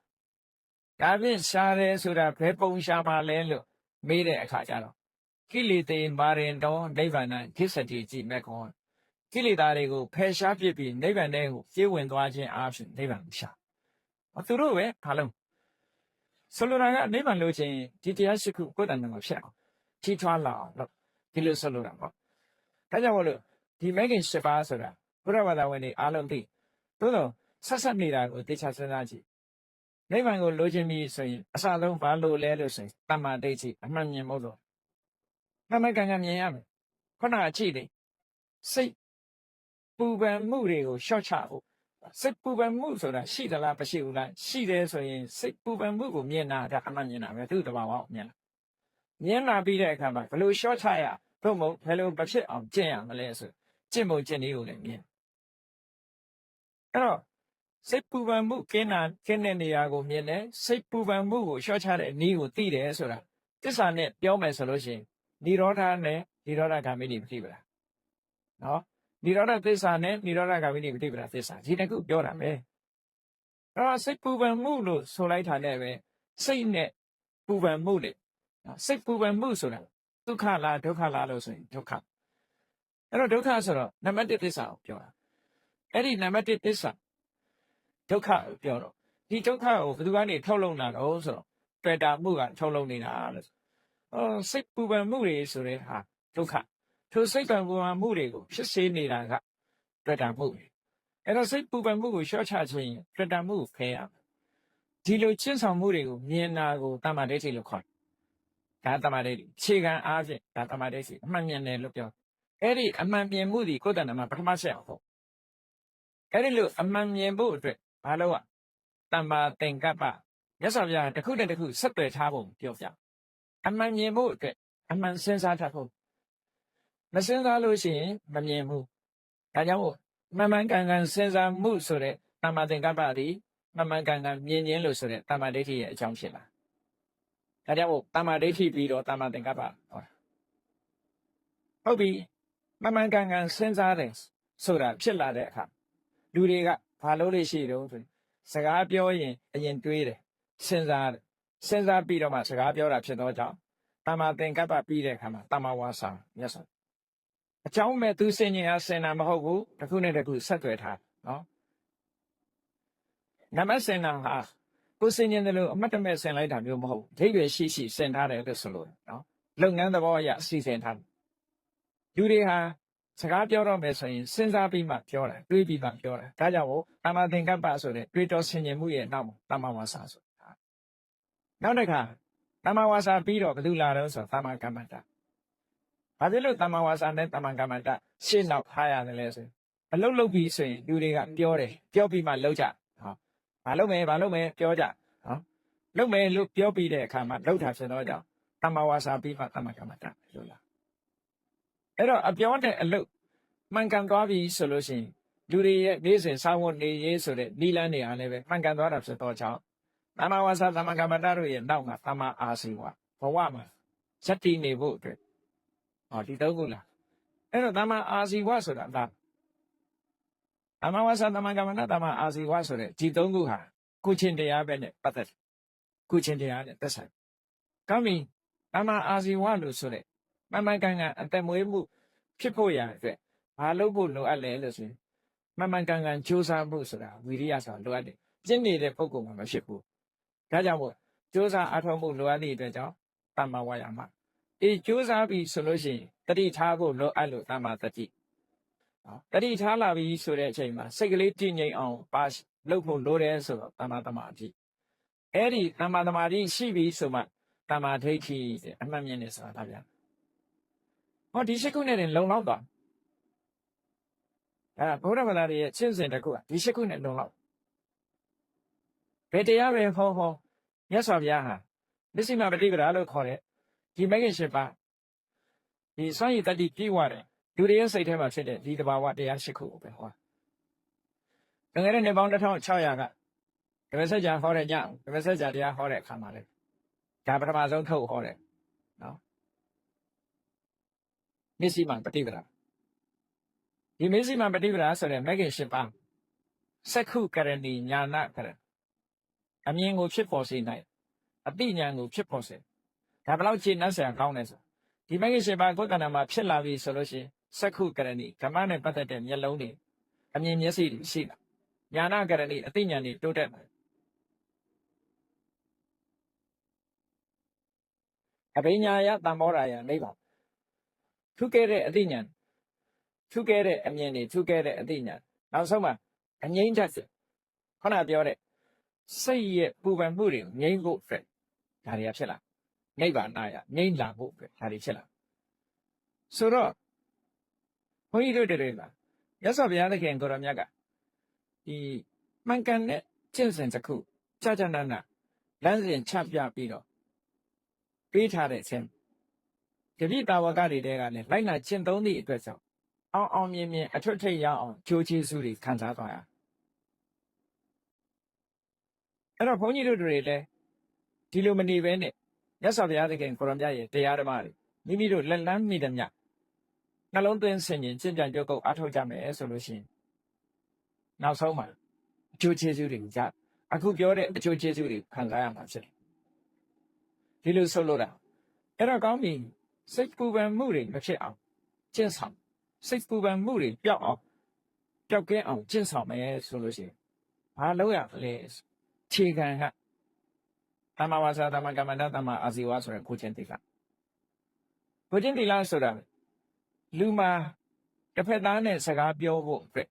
Speaker 1: ဒါဖြင့်ရှားတယ်ဆိုတာဘယ်ပုံရှားမှလဲလို့မေးတဲ့အခါကျတော့ကိလေသေမာရင်တော်နိဗ္ဗာန်ခိစ္စတိကြည့်မဲ့ခေါ်ကိလေသာတွေကိုဖယ်ရှားပြစ်ပြီးနိဗ္ဗာန်ထဲကိုပြေးဝင်သွားခြင်းအားဖြင့်နိဗ္ဗာန်ကိုရှာသူတို့ပဲဘာလို့ဆိုလိုတာကနိဗ္ဗာန်လို့ချင်းဒီတရားရှိခုကိုယ်တဏ္ဍာမှာဖြစ်အောင်ထီထွားလာအောင်လို့ဒီလိုဆိုလိုတာပေါ့ဒါကြောင့်မို့လို့ဒီမဂ္ဂင်၈ပါးဆိုတာဘုရားဘာသာဝင်တွေအားလုံးသိသို့တော့ဆက်ဆက်နေတာကိုသိချစဉ်းစားကြည့်နိဗ္ဗာန်ကိုလိုချင်ပြီဆိုရင်အစလုံးဘာလို့လဲလို့ဆိုရင်တမ္မာဒိဋ္ဌိအမှန်မြင်မို့လို့မှန်မှန်ကန်ကန်မြင်ရမယ်ခုနကကြည့်တယ်စိတ်ပူပန်မှုတွေကိုရှော့ချဖို့ စိတ်ပူပန်မှုဆိုတာရှိသလားမရှိဘူးလားရှိတယ်ဆိုရင်စိတ်ပူပန်မှုကိုမြင်တာဒါအမှန်မြင်တာပဲသူ့တဘာဝကိုမြင်လာပြီးတဲ့အခါမှာဘယ်လိုရှော့ချရတော့မဟုတ်ဘယ်လိုမဖြစ်အောင်ကျင့်ရမလဲဆိုကျင့်ပုံကျင့်နည်းကိုလည်းမြင်အဲ့တော့စိတ်ပူပန်မှုကင်းတဲ့နေရာကိုမြင်တယ်စိတ်ပူပန်မှုကိုရှော့ချတဲ့နည်းကိုသိတယ်ဆိုတာသစ္စာနဲ့ပြောမယ်ဆိုလို့ရှိရင်និရောဓနဲ့និရောဓဂามိနိပฏิပဒါနော်និရောဓသစ္စာနဲ့និရောဓဂามိနိပฏิပဒါသစ္စာဒီတစ်ခုပြောတာပဲအဲ့တော့စိတ်ပူပန်မှုလို့ဆိုလိုက်တာနဲ့ပဲစိတ်နဲ့ပူပန်မှုလေစိတ်ပူပန်မှုဆိုတာဒုက္ခလားဒုက္ခလားလို့ဆိုရင်ဒုက္ခအဲ့တော့ဒုက္ခဆိုတော့နံပါတ်1သစ္စာကိုပြောတာအဲ့ဒီနံပါတ်1သစ္စာဒုက္ခကိုပြောတော့ဒီဒုက္ခကိုဘယ်သူကနေထုတ်လုပ်လာတော့ဆိုတော့တွေ့တာမှုကထုတ်လုပ်နေတာလို့စိတ်ပူပန်မှုတွေဆိုတဲ့ဟာဒုက္ခထိုစိတ်ပူပန်မှုတွေကိုဖြစ်စေနေတာကတွေ့တာမှုအဲ့တော့စိတ်ပူပန်မှုကိုရှော့ချခြင်းတွေ့တာမှုကိုဖယ်ရမယ်ဒီလိုကျင့်ဆောင်မှုတွေကိုမြင်တာကိုတမ္မာဒိဋ္ဌိလို့ခေါ်တယ်ဒါတမ္မာဒိဋ္ဌိခြေခံအားဖြင့်ဒါတမ္မာဒိဋ္ဌိအမှန်မြင်တယ်လို့ပြောအဲ့ဒီအမှန်မြင်မှုဒီကိုယ်တဏ္ဍမှာပထမဆက်အောင်ပေါ့အဲ့ဒီလိုအမှန်မြင်ဖို့အတွက်ဘာလို့တမ္မာသင်္ကပ္ပမြတ်စွာဘုရားတစ်ခုနဲ့တစ်ခုဆက်သွယ်ထားဖို့ပြောပြအမှန်မြင်ဖို့အတွက်အမှန်စဉ်းစားတတ်ဖို့မစဉ်းစားလို့ရှိရင်မမြင်ဘူးဒါကြောင့်မှန်မှန်ကန်ကန်စဉ်းစားမှုဆိုတဲ့တမ္မာသင်္ကပ္ပဒီမှန်မှန်ကန်ကန်မြင်ခြင်းလို့ဆိုတဲ့တမ္မာဒိဋ္ဌိရဲ့အကြောင်းဖြစ်လာဒါကြောင့်တမ္မာဒိဋ္ဌိပြီးတော့တမ္မာသင်္ကပ္ပဟုတ်ပြီမှန်မှန်ကန်ကန်စဉ်းစားတယ်ဆိုတာဖြစ်လာတဲ့အခါလူတွေကဘာလို့လဲရှိတော့ဆိုစကားပြောရင်အရင်တွေးတယ်စဉ်းစားပြီးတော့မှစကားပြောတာဖြစ်တော့ကြောင့်တမ္မာသင်္ကပ္ပပြီးတဲ့အခါမှာတမ္မာဝါစာမြတ်စွာအကြောင်းမဲ့သူစင်ញင်အားစင်တာမဟုတ်ဘူးတစ်ခုနဲ့တစ်ခုဆက်သွယ်ထားနော်နမစင်တာဟာကိုစင်ញင်တယ်လို့အမတ်တမဲ့ဆင်လိုက်တာမျိုးမဟုတ်ဘူးဒိဋ္ဌိရှိဆင်ထားတယ်လို့ဆိုလို့နော်လုပ်ငန်းသဘောအရအစီအစဉ်ထားလူတွေဟာစကားပြောတော့မယ်ဆိုရင်စဉ်းစားပြီးမှပြောတာတွေးပြီးမှပြောတာဒါကြောင့်တမ္မာသင်္ကပ္ပဆိုတဲ့တွေးတော်ဆင်ញင်မှုရဲ့နောက်မှာတမ္မာဝါစာဆိုတာနောက်တစ်ခါတမ္မာဝါစာပြီးတော့ဘယ်သူလာတော့ဆိုတမ္မာကမ္မန္တဘာဖြစ်လို့တမ္မာဝါစာနဲ့တမ္မာကမ္မန္တရှင်းနောက်ထားရတယ်လဲဆိုအလုပ်လုပ်ပြီးဆိုရင်လူတွေကပြောတယ်ပြောပြီးမှလုပ်ကြဟောဘာလုပ်မယ်ပြောကြဟောလုပ်မယ်လို့ပြောပြီးတဲ့အခါမှာလုပ်တာဖြစ်တော့ကြောင့်တမ္မာဝါစာပြီးမှတမ္မာကမ္မန္တလို့လာအဲ့တော့အပြောတဲ့အလုပ်မှန်ကန်သွားပြီဆိုလို့ရှိရင်လူတွေရဲ့နေ့စဉ်စောင့်ဝတ်နေရေးဆိုတဲ့နိလန်းတွေအားလည်းပဲမှန်ကန်သွားတာဖြစ်တော့ကြောင့်တမ္မာဝါစာတမ္မာကမ္မန္တတို့ရဲ့နောက်မှာတမ္မာအာစီဝဘဝမှာဇတ်တည်နေဖို့အတွက်ဒီသုံးခုလားအဲ့တော့တမ္မာအာစီဝဆိုတာဒါတမ္မာဝါစာတမ္မာကမ္မန္တတမ္မာအာစီဝဆိုတဲ့ဒီသုံးခုဟာကုချင်းတရားပဲနဲ့ပတ်သက်ကုချင်းတရားနဲ့သက်ဆိုင်ကောင်းပြီတမ္မာအာစီဝလို့ဆိုတဲ့မှန်မှန်ကန်ကန်အသက်မွေးမှုဖြစ်ဖို့ရအတွက်ဘာလုပ်ဖို့လိုအပ်လဲလို့ဆိုရင်မှန်မှန်ကန်ကန်ကြိုးစားမှုဆိုတာဝီရိယဆိုတာလိုအပ်တယ်ကျင့်နေတဲ့ပုဂ္ဂိုလ်မှာမဖြစ်ဘူးဒါကြောင့်မို့ကြိုးစားအားထုတ်မှုလိုအပ်တဲ့အတွက်ကြောင့်တမ္မာဝါယာမကြိုးစားပြီဆိုလို့ရှိရင်တတိထားဖို့လိုအပ်လို့တမ္မာတတိတတိထားလာပြီဆိုတဲ့အချိန်မှာစိတ်ကလေးတည်ငြိမ်အောင်ပါလုပ်ဖို့လိုတယ်ဆိုတော့တမ္မာသမာဓိအဲ့ဒီတမ္မာသမာဓိရှိပြီဆိုမှတမ္မာဒိဋ္ဌိအမှန်မြင်နေဆိုတာဗျာဒီရှစ်ခုနဲ့လုံလောက်သွားဘုရားဗလာရဲ့ရှင်းစဉ်တစ်ခုကဒီရှစ်ခုနဲ့လုံလောက်ဘယ်တရားပဲဟောမြတ်စွာဘုရားဟာမစ္စည်းမပฏิပဒါလို့ခေါ်တဲ့ဒီမဂ္ဂင်၈ပါးဒီစွမ်းရည်တတ္တိပြည့်ဝတယ်လူတွေရဲ့စိတ်ထဲမှာဖြစ်တဲ့ဒီတဘာဝတရားရှစ်ခုကိုပဲဟောငယ်တဲ့နေပေါင်း1600ကဓမ္မစကြာဟောတဲ့ညဓမ္မစကြာတရားဟောတဲ့အခါမှာလေဒါပထမဆုံးထုတ်ဟောတယ်နော်မစ္စည်းမပฏิပဒါဒီမစ္စည်းမပฏิပဒါဆိုတဲ့မဂ္ဂင်၈ပါးစက္ခုကရဏီညာနာကရဏအမြင်ကိုဖြစ်ပေါ်စေနိုင်အတိညာဏ်ကိုဖြစ်ပေါ်စေဒါဘယ်လောက်ခြေနှက်ဆရာကောင်းလဲဆိုဒီမဂ္ဂင်၈ပါးကိုယ်တဏ္ဍာမှာဖြစ်လာပြီဆိုလို့ရှိရင်စက္ခုကရဏီဓမ္မနဲ့ပတ်သက်တဲ့မျက်လုံးတွေအမြင်မျက်စိတွေရှိတာညာနာကရဏီအတိညာဏ်တွေတိုးတက်တယ်အဘိညာယတမ္မောရာယနိဗ္ဗာန်ထူးကဲတဲ့အတိညာဏ်ထူးကဲတဲ့အမြင်တွေထူးကဲတဲ့အတိညာဏ်နောက်ဆုံးမှာအငြိမ့်တတ်တယ်ခုနပြောတဲ့စိတ်ရဲ့ပူပန်မှုတွေငြိမ့်ဖို့အတွက်ဒါတွေကဖြစ်လာနိဗ္ဗာန်ရငြိမ့်လာဖို့အတွက်ဒါတွေဖြစ်လာဆိုတော့ဘုန်းကြီးတို့တွေကမြတ်စွာဘုရားသခင်ကိုရောမြတ်က ဒီမှန်ကန်တဲ့ကျင့်စဉ်တစ်ခုကြာကြာနာနာလမ်းစဉ်ချပြပြီးတော့ပေးထားတဲ့အချင်းတပိတာဝကတွေတဲကလည်းလိုက်နာကျင့်သုံးသည့်အတွက်ကြောင့်အောင်မြင်အထွတ်ထိပ်ရအောင်ကြိုးကျေးဇူးတွေခံစားသွားရအဲ့တော့ဘုန်းကြီးတို့တွေလည်းဒီလိုမနေဘဲနဲ့မြတ်စွာဘုရားသခင်ကိုရောမြတ်ရဲ့တရားဓမ္မတွေမိမိတို့လက်လန်းမိသမျှနှလုံးသွင်းဆင်ခြင်ကျင့်ကြံကြိုးကုပ်အားထုတ်ကြမယ်ဆိုလို့ရှိရင်နောက်ဆုံးမှာအကျိုးကျေးဇူးတွေကြအခုပြောတဲ့အကျိုးကျေးဇူးတွေခံစားရမှာဖြစ်တယ်ဒီလိုဆိုလို့တာအဲ့တော့ကောင်းပြီစိတ်ပူပန်မှုတွေမဖြစ်အောင်ကျင့်ဆောင်စိတ်ပူပန်မှုတွေပျောက်အောင်ပျောက်ကင်းအောင်ကျင့်ဆောင်မယ်ဆိုလို့ရှိရင်ဘာလုပ်ရလဲခြေခံကသမ္မာဝါစာသမ္မာကမ္မန္တသမ္မာအာဇီဝဆိုတဲ့ကိုချင်းတိလကိုချင်းတိလဆိုတာလူမှာတစ်ဖက်သားနဲ့စကားပြောဖို့အတွက်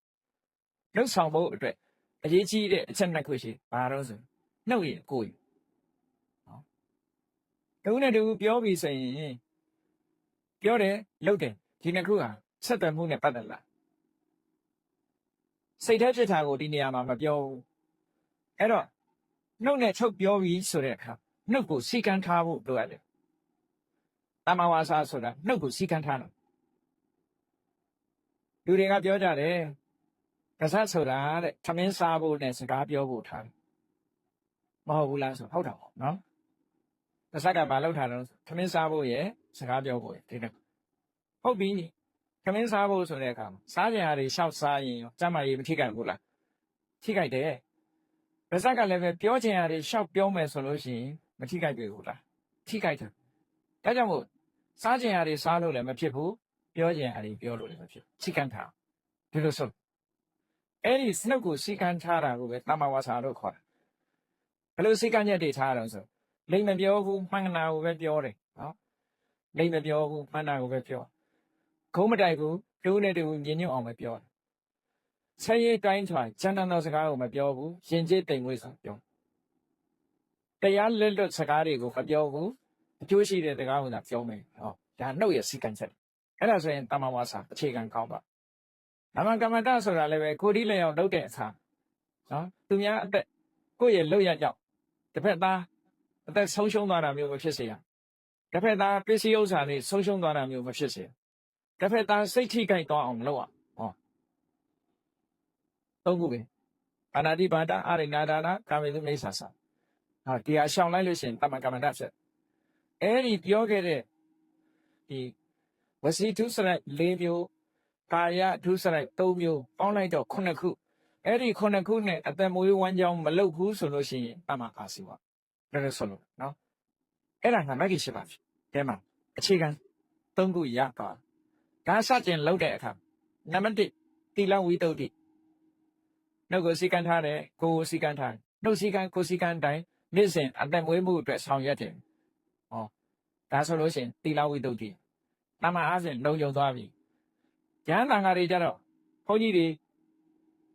Speaker 1: လှုပ်ဆောင်ဖို့အတွက်အရေးကြီးတဲ့အချက်နှစ်ခုရှိဘာလို့ဆိုနှုတ်ရကိုယ်နော်တခုနဲ့တခုပြောပြီးဆိုရင်ပြောတယ်လုပ်တယ်ဒီနှစ်ခုဟာဆက်သွယ်မှုနဲ့ပတ်သက်လာစိတ်ထဲဖြစ်တာကိုဒီနေရာမှာမပြောဘူးအဲ့တော့နှုတ်နဲ့ချုပ်ပြောပြီးဆိုတဲ့အခါနှုတ်ကိုစီကံထားဖို့လိုရတယ်တမ္မာဝါစာဆိုတာနှုတ်ကိုစီကံထားတယ်လူတွေကပြောကြတယ်ကစားဆိုတာတဲ့သမင်းစားဖို့နဲ့စကားပြောဖို့ထားတယ်မဟုတ်ဘူးလားဆိုဟုတ်တာပေါ့နော်ကစားကဘာလုပ်ထားတော့သမင်းစားဖို့ရဲ့စကားပြောဖို့ရဲ့ဒီတော့ဟုတ်ပြီသမင်းစားဖို့ဆိုတဲ့အခါမှာစားကြရာတွေရှောက်စားရင်ကျမကြီးမထိခိုက်ဘူးလားထိခိုက်တယ်ဗဇက်ကလည်းပဲပြောချင်ရာတွေရှောက်ပြောမယ်ဆိုလို့ရှိရင်မထိခိုက်ဘူးလားထိခိုက်တယ်ဒါကြောင့်မို့စားချင်ရာတွေစားလို့လည်းမဖြစ်ဘူးပြောချင်ရာတွေပြောလို့လည်းမဖြစ်ချိကန်ထားဒီလိုဆိုအဲ့ဒီစနုပ်ကိုစီကံထားတာကိုပဲတမ္မာဝါစာလို့ခေါ်တယ်ဘယ်လိုစီကံချက်တွေထားတော့ဆိုလိမ့်မပြောဘူးမှန်နာကိုပဲပြောတယ်နော်လိမ့်မပြောဘူးမှန်နာကိုပဲပြောခုံးမတိုက်ဘူးတူးနဲ့တူညင်ညွတ်အောင်ပဲပြောတယ်ဆက်ရည်တိုင်းထွာကျန်တဲ့စကားကိုမပြောဘူးရင်ကျေးတိမ်ဝိဆိုပြောတရားလက်လွတ်စကားတွေကိုမပြောဘူးအကျိုးရှိတဲ့စကားကိုသာပြောမယ်ဟောဒါနှုတ်ရစီကံချက်အဲ့ဒါဆိုရင်တမ္မာဝါစာအခြေခံကောင်းပါနာမကမ္မတဆိုတာလည်းပဲကိုဒီလျောက်လုပ်တဲ့အခါနော်သူများအသက်ကိုယ့်ရဲ့လုပ်ရကြောက်တစ်ဖက်သားအသက်ဆုံးရှုံးသွားတာမျိုးမဖြစ်စေရတစ်ဖက်သားပစ္စည်းဥစ္စာတွေဆုံးရှုံးသွားတာမျိုးမဖြစ်စေတစ်ဖက်သားစိတ်ထိခိုက်သွားအောင်မလုပ်အောင်ဟောသုံးခုပဲအာနာတိပါဒအာရိနာဒါနာကာမေတုမိစ္ဆာစာဟာတရားရှောင်လိုက်လို့ရှိရင်တမ္မာကမ္မတဖြစ်အဲ့ဒီပြောခဲ့တဲ့ဒီဝစီထုစရိုက်၄မျိုးကာယထုစရိုက်၃မျိုးပေါင်းလိုက်တော့9ခုအဲ့ဒီ9ခုနဲ့အသက်မွေးဝမ်းကြောင်းမလုပ်ဘူးဆိုလို့ရှိရင်တမ္မာအာစီဝလည်းဆိုလို့နော်အဲ့ဒါကမဂ္ဂင်၈ပါးထဲမှာအခြေခံ၃ခုရသွားဒါစတင်လုပ်တဲ့အခါနံပါတ်1သီလဝိတုဒ္ဓိနှုတ်ကိုစီကံထားတယ်ကိုယ်ကိုစီကံထားနှုတ်စီကံကိုစီကံတိုင်းနေ့စဉ်အသက်မွေးမှုအတွက်ဆောင်ရွက်တယ်ဟောဒါဆိုလို့ရှိရင်သီလဝိတုဒ္ဓိတမ္မာအားဖြင့်လုံခြုံသွားပြီဉာဏ်တန်ခါတွေကြတော့ဘုန်းကြီးတွေ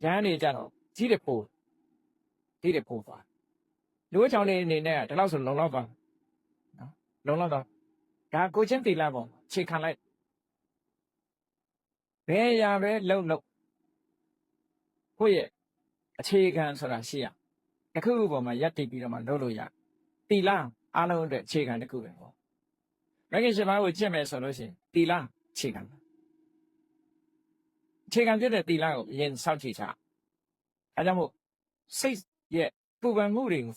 Speaker 1: ဉာဏ်တွေကြတော့ကြီးတယ်ပို့သွားလူ့ချောင်းလေးအနေနဲ့ဒီလောက်ဆိုလုံလောက်သွားနော်လုံလောက်တော့ဒါကိုချင်းသီလပေါ့ခြေခံလိုက်ဘယ်ရာပဲလုံကိုယ့်ရဲ့အခြေခံဆိုတာရှိရတစ်ခုခုပေါ်မှာရပ်တည်ပြီးတော့မှလုပ်လို့ရသီလအားလုံးအတွက်အခြေခံတစ်ခုပဲပေါ့မဂ္ဂင်၈ပါးကိုကျင့်မယ်ဆိုလို့ရှိရင်သီလအခြေခံဖြစ်တဲ့သီလကိုအရင်စောင့်ကြည့်ချအဲကြောင့်မို့စိတ်ရဲ့ပူပန်မှုတွေကို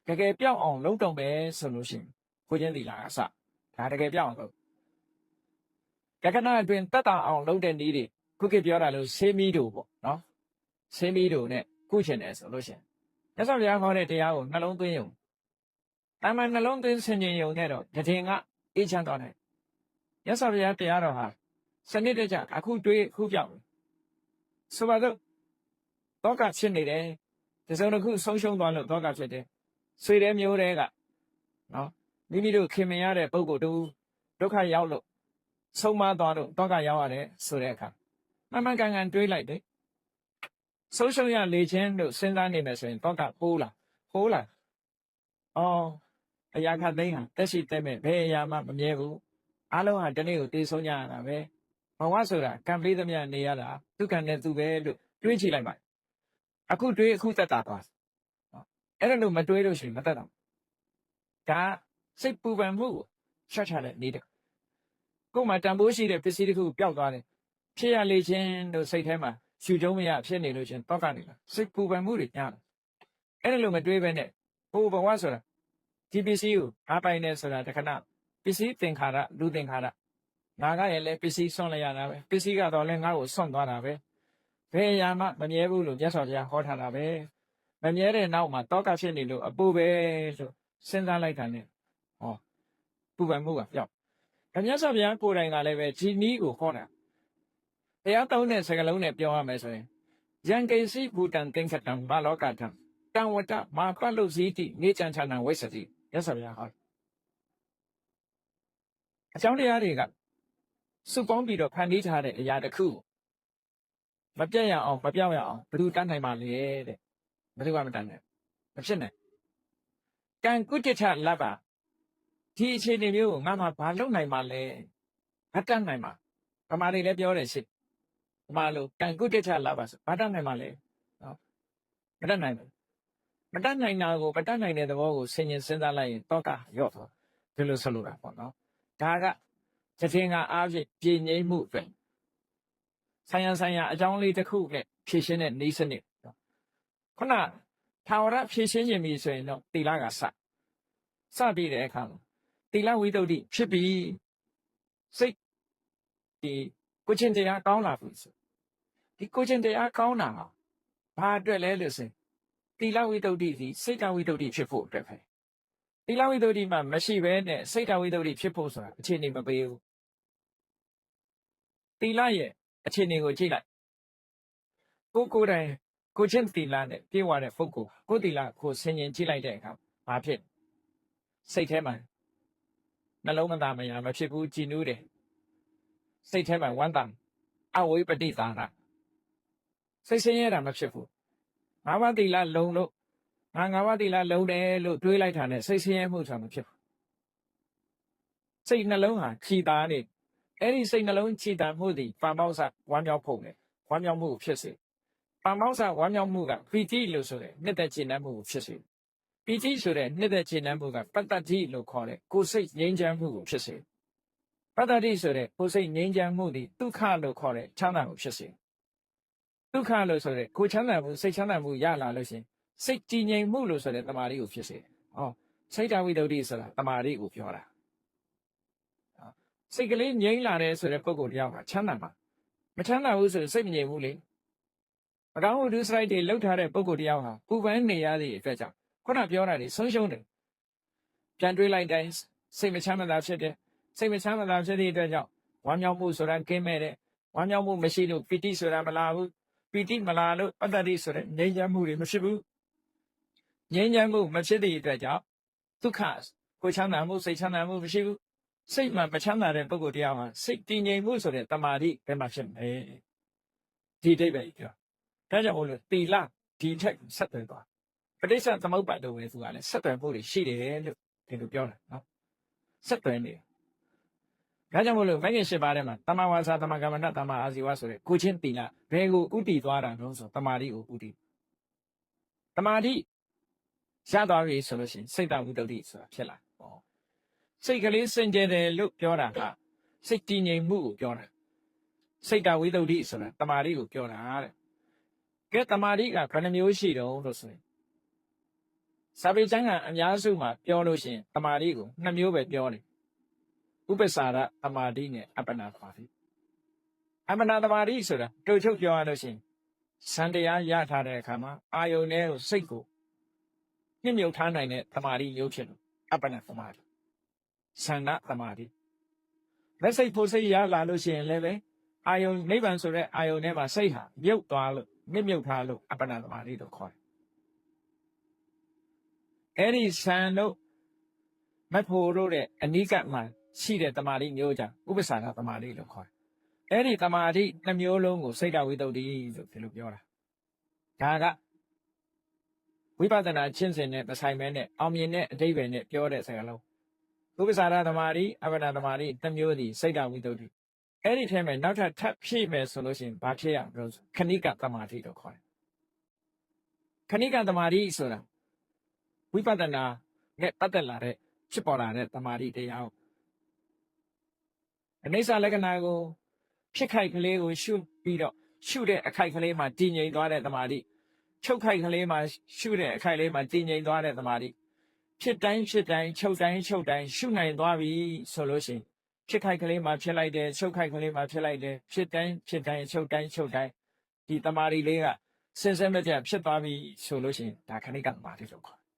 Speaker 1: တကယ်ပြောင်းအောင်လုပ်တော့မယ်ဆိုလို့ရှိရင်ကိုချင်းသီလကအစဒါတကယ်ပြောင်းအောင်လုပ်ကကနာအတွင်းတတ်တာအောင်လုပ်တဲ့နည်းတွေခုခေတ်ပြောတာလို့ဆေးမီးတို့ပေါ့နော်ဆေးမီးတို့နဲ့ကုချင်တယ်ဆိုလို့ရှိရင်မြတ်စွာဘုရားခေါ်တဲ့တရားကိုနှလုံးသွင်းယုံတာမန်နှလုံးသွင်းဆင်ခြင်ယုံနဲ့တော့တည်ငါအေးချမ်းသွားတယ်မြတ်စွာဘုရားတရားတော်ဟာစနစ်တကျအခုတွေးအခုပြောင်းဆိုပါတော့တောကဖြစ်နေတယ်ဒီစုံတစ်ခုဆုံးရှုံးသွားလို့တောကဖြစ်တယ်ဆွေတဲ့မျိုးတွေကနော်မိမိတို့ခင်မင်ရတဲ့ပုံကိုယ်တူဒုက္ခရောက်လို့ဆုံးမသွားလို့တောကရောက်ရတယ်ဆိုတဲ့အခါမှန်ကန်ကန်တွေးလိုက်တယ်ဆုံးရှုံးရလေခြင်းလို့စဉ်းစားနေမယ်ဆိုရင်တောကပိုးလာအော်အရာခသိန်းဟာတက်ရှိတက်မဲ့ဘယ်အရာမှမမြဲဘူးအားလုံးဟာဒီနေ့ကိုတည်ဆုံးကြရတာပဲဘဝဆိုတာကံပေးသမျှနေရတာဒုက္ခနဲ့သူပဲလို့တွေးကြည့်လိုက်ပါ အခုတွေးအခုသက်တာသွားအဲ့ဒါလို့မတွေးလို့ရှိရင်မသက်တော့ဒါစိတ်ပူပန်မှုကိုရှော့ချတဲ့နေ့တည်းကိုယ်မှာတန်ဖိုးရှိတဲ့ပစ္စည်းတစ်ခုပျောက်သွားတယ်ဖြစ်ရလေခြင်းတို့စိတ်ထဲမှာရှူကြုံမရဖြစ်နေလို့ချင်းတောက်ကနေလာစိတ်ပူပန်မှုတွေညားတယ်အဲ့ဒါလို့မတွေးပဲနဲ့ဟိုဘဝဆိုတာဒီပစ္စည်းကိုအားပိုင်နေဆိုတာတခဏပစ္စည်းသင်္ခါရလူသင်္ခါရငါကရဲ့လည်းပစ္စည်းဆွန့်လိုက်ရတာပဲပစ္စည်းကတော့လည်းငါ့ကိုဆွန့်သွားတာပဲဘယ်ရာမှမမြဲဘူးလို့မြတ်စွာဘုရားဟောထားတာပဲမမြဲတဲ့နောက်မှာတောကဖြစ်နေလို့အပူပဲလို့စဉ်းစားလိုက်တာနဲ့ဟောပူပန်မှုကပျောက်မြတ်စွာဘုရားကိုယ်တိုင်ကလည်းပဲဒီနည်းကိုဟောတာတရားတောင်းတဲ့စကားလုံးနဲ့ပြောရမယ်ဆိုရင်ယံကိစီဘူတံသင်္ခတံဘာလောကတံတံဝတ္တမာပတ်လို့ဇီတိနေချံချံဝိသတိမြတ်စွာဘုရားဟောအကြောင်းတရားတွေကစုပေါင်းပြီးတော့ဖန်တီးထားတဲ့အရာတစ်ခုမပြတ်ရအောင်မပြောင်းရအောင်ဘယ်သူတတ်နိုင်ပါလဲတဲ့ဘယ်သူမှမတတ်နိုင်မဖြစ်နိုင်ကံကုတ္တထလဘဒီအခြေအနေမျိုးကိုငါမှဘာလုပ်နိုင်မှာလဲမတတ်နိုင်မှာဗမာတွေလည်းပြောတယ်ရှိဗမာလိုကံကုတ္တထလဘဆိုဘာတတ်နိုင်မှာလဲနော်မတတ်နိုင်ဘူးမတတ်နိုင်တာကိုမတတ်နိုင်တဲ့သဘောကိုဆင်ញင်စဉ်းစားလိုက်ရင်တော့ကရော့သွားဒီလိုဆိုလိုတာပေါ့နော်ဒါကတဲ့ငါအားဖြင့်ပြည်ငြိမ်းမှုအတွက်ဆိုင်ရာအကြောင်းလေးတစ်ခုနဲ့ဖြည့်ရှင်းတဲ့နေစနစ်ခုနထာဝရဖြည့်ရှင်းခြင်းပြီဆိုရင်တော့တိလကစပြီးတဲ့အခါတိလဝိတ္တုဖြစ်ပြီးစိတ်ဒီကိုချင်းတရားကောင်းလာပြီဆိုဒီကိုချင်းတရားကောင်းတာဘာအတွက်လဲလို့ဆိုရင်တိလဝိတ္တုဒီစိတ်တဝိတ္တုဖြစ်ဖို့အတွက်ပဲတိလဝိတ္တုမှမရှိဘဲနဲ့စိတ်တဝိတ္တုဖြစ်ဖို့ဆိုတာအခြေအနေမပေးဘူးတိလရဲ့အခြေအနေကိုကြည့်လိုက်ကိုယ်တိုင်ကိုချင်းတိလနဲ့ပြေဝတဲ့ပုဂ္ဂိုလ်ကိုတိလကိုဆင်ញင်ကြည့်လိုက်တဲ့အခါဘာဖြစ်စိတ်ထဲမှာနှလုံးမသားမယာမဖြစ်ဘူးကြည်နူးတယ်စိတ်ထဲမှာဝမ်းသာအဝိပတိသာရစိတ်ဆင်းရဲတာမဖြစ်ဘူးငါးပါးတိလလုံလို့ငါးပါးတိလလုံတယ်လို့တွေးလိုက်တာနဲ့စိတ်ဆင်းရဲမှုဆိုတာမဖြစ်ဘူးစိတ်နှလုံးဟာကြည်သာနေအဲ့ဒီစိတ်နှလုံးကြည်သာမှုသည်ပါမောက္ခဝမ်းမြောက်ဖို့လေဝမ်းမြောက်မှုဖြစ်စေပါမောက္ခဝမ်းမြောက်မှုကပီတိလို့ဆိုတဲ့နှစ်သက်ခြင်းနဲ့မှုကိုဖြစ်စေပီတိဆိုတဲ့နှစ်သက်ခြင်းနဲ့မှုကပတ္တတိလို့ခေါ်တဲ့ကိုယ်စိတ်ငြိမ်းချမ်းမှုကိုဖြစ်စေပတ္တတိဆိုတဲ့ကိုယ်စိတ်ငြိမ်းချမ်းမှုသည်ဒုက္ခလို့ခေါ်တဲ့ချမ်းသာမှုဖြစ်စေဒုက္ခလို့ဆိုတဲ့ကိုယ်ချမ်းသာမှုစိတ်ချမ်းသာမှုရလာလို့ရှင်စိတ်ကြည်ငြိမ်မှုလို့ဆိုတဲ့တမာတိကိုဖြစ်စေစိတ်တဝိတ္တုဆိုတာတမာတိကိုပြောတာစိတ်ကလေးငြိမ်းလာတယ်ဆိုတဲ့ပုံကိုတယောက်ကချမ်းသာမှာမချမ်းသာဘူးဆိုရင်စိတ်မငြိမ်ဘူးလေမကောင်းမှုဒုစရိုက်တွေလောက်ထားတဲ့ပုံကိုတယောက်ဟာပူပန်နေရသည့်အတွက်ကြောင့်ခုနပြောတာတွေဆုံးရှုံးတယ်ပြန်တွေးလိုက်တိုင်းစိတ်မချမ်းသာဖြစ်တယ်စိတ်မချမ်းသာဖြစ်တဲ့အတွက်ကြောင့်ဝမ်းမြောက်မှုဆိုတာကင်းမဲ့တယ်ဝမ်းမြောက်မှုမရှိလို့ပီတိဆိုတာမလာဘူးပီတိမလာလို့ပတ္တတိဆိုတဲ့ငြိမ်းချမ်းမှုတွေမဖြစ်ဘူးငြိမ်းချမ်းမှုမဖြစ်တဲ့အတွက်ကြောင့်ဒုက္ခကိုချမ်းသာမှုစိတ်ချမ်းသာမှုမရှိဘူးစိတ်မှမချမ်းသာတဲ့ပုဂ္ဂိုလ်တရားမှာစိတ်တည်ငြိမ်မှုဆိုတဲ့တမာတိဘယ်မှာဖြစ်မလဲဒီအိဗယ်ပြောဒါကြောင့်မို့လို့တိလဒီထက်ဆက်သွယ်သွားပဋိစ္စသမုပ္ပါဒ်တို့ပဲသူကလည်းဆက်သွယ်မှုတွေရှိတယ်လို့ဒီလိုပြောတာနော်ဆက်သွယ်နေဒါကြောင့်မို့လို့မဂ္ဂင်၈ပါးထဲမှာတမ္မာဝါစာတမ္မာကမ္မန္တတမ္မာအာဇီဝဆိုတဲ့ကိုချင်းတိလဘယ်ကိုဥတည်သွားတာလို့ဆိုတမာတိကိုဥတည်တမာတိရသွားပြီဆိုလို့ရှိရင်စိတ်တဝိတ္တုဆိုတာဖြစ်လာစိတ်ကလေးစင်ကြယ်တယ်လို့ပြောတာကစိတ်တည်ငြိမ်မှုကိုပြောတာစိတ်တဝိတ္တုဆိုတာတမာတိကိုပြောတာတဲ့ကဲတမာတိကဘယ်နှမျိုးရှိတုံးလို့ဆိုရင်စာပေကျမ်းကအများစုမှာပြောလို့ရှိရင်တမာတိကို2မျိုးပဲပြောတယ်ဥပ္ပစာရတမာတိနဲ့အပ္ပနာတမာတိအပ္ပနာတမာတိဆိုတာတို့ချုပ်ပြောရလို့ရှိရင်စံတရားရထားတဲ့အခါမှာအာယုန်နဲ့စိတ်ကိုညှိမြုပ်ထားနိုင်တဲ့တမာတိမျိုးဖြစ်လို့အပ္ပနာတမာတိဆန္ဒတမာတိလက်စိတ်ဖို့စိတ်ရလာလို့ရှိရင်လည်းပဲအာယုန်နိဗ္ဗာန်ဆိုတဲ့အာယုန်ထဲမှာစိတ်ဟာမြုပ်သွားလို့မြုပ်ထားလို့အပ္ပနာတမာတိလို့ခေါ်တယ်အဲ့ဒီဆန်တို့မဖို့တို့တဲ့အနိကမှာရှိတဲ့တမာတိမျိုးကြောင့်ဥပ္ပစာရတမာတိလို့ခေါ်တယ်အဲ့ဒီတမာတိ2မျိုးလုံးကိုစိတ်တဝိတ္တုလို့ဒီလိုပြောတာဒါကဝိပဿနာရှင်းစဉ်နဲ့မဆိုင်မဲနဲ့အောင်မြင်တဲ့အဓိပ္ပာယ်နဲ့ပြောတဲ့စကားလုံးဥပ္ပစာရတမာတိအပ္ပနာတမာတိ2မျိုးစီစိတ်တဝိတ္တုအဲ့ဒီထဲမှာနောက်ထပ်ဖြည့်မယ်ဆိုလို့ရှိရင်ဘာဖြစ်ရမလို့ခဏိကတမာတိလို့ခေါ်တယ် ခဏိကသမာဓိဆိုတာဝိပဿနာနဲ့ပတ်သက်လာတဲ့ဖြစ်ပေါ်လာတဲ့သမာဓိတရားကိုအနိစ္စလက္ခဏာကိုဖြစ်ခိုက်ကလေးကိုရှုပြီးတော့ရှုတဲ့အခိုက်ကလေးမှာတည်ငြိမ်သွားတဲ့သမာဓိချုပ်ခိုက်ကလေးမှာရှုတဲ့အခိုက်လေးမှာတည်ငြိမ်သွားတဲ့သမာဓိဖြစ်တိုင်းချုပ်တိုင်းရှုနိုင်သွားပြီဆိုလို့ရှိရင်ဖြစ်ခိုက်ကလေးမှာဖြစ်လိုက်တယ်ချုပ်ခိုက်ကလေးမှာဖြစ်လိုက်တယ်ဖြစ်တိုင်းချုပ်တိုင်းဒီသမာဓိလေးကစင်စဲမပြတ်ဖြစ်သွားပြီဆိုလို့ရှိရင်ဒါခဏိကသမာဓိလို့ခေါ်တယ်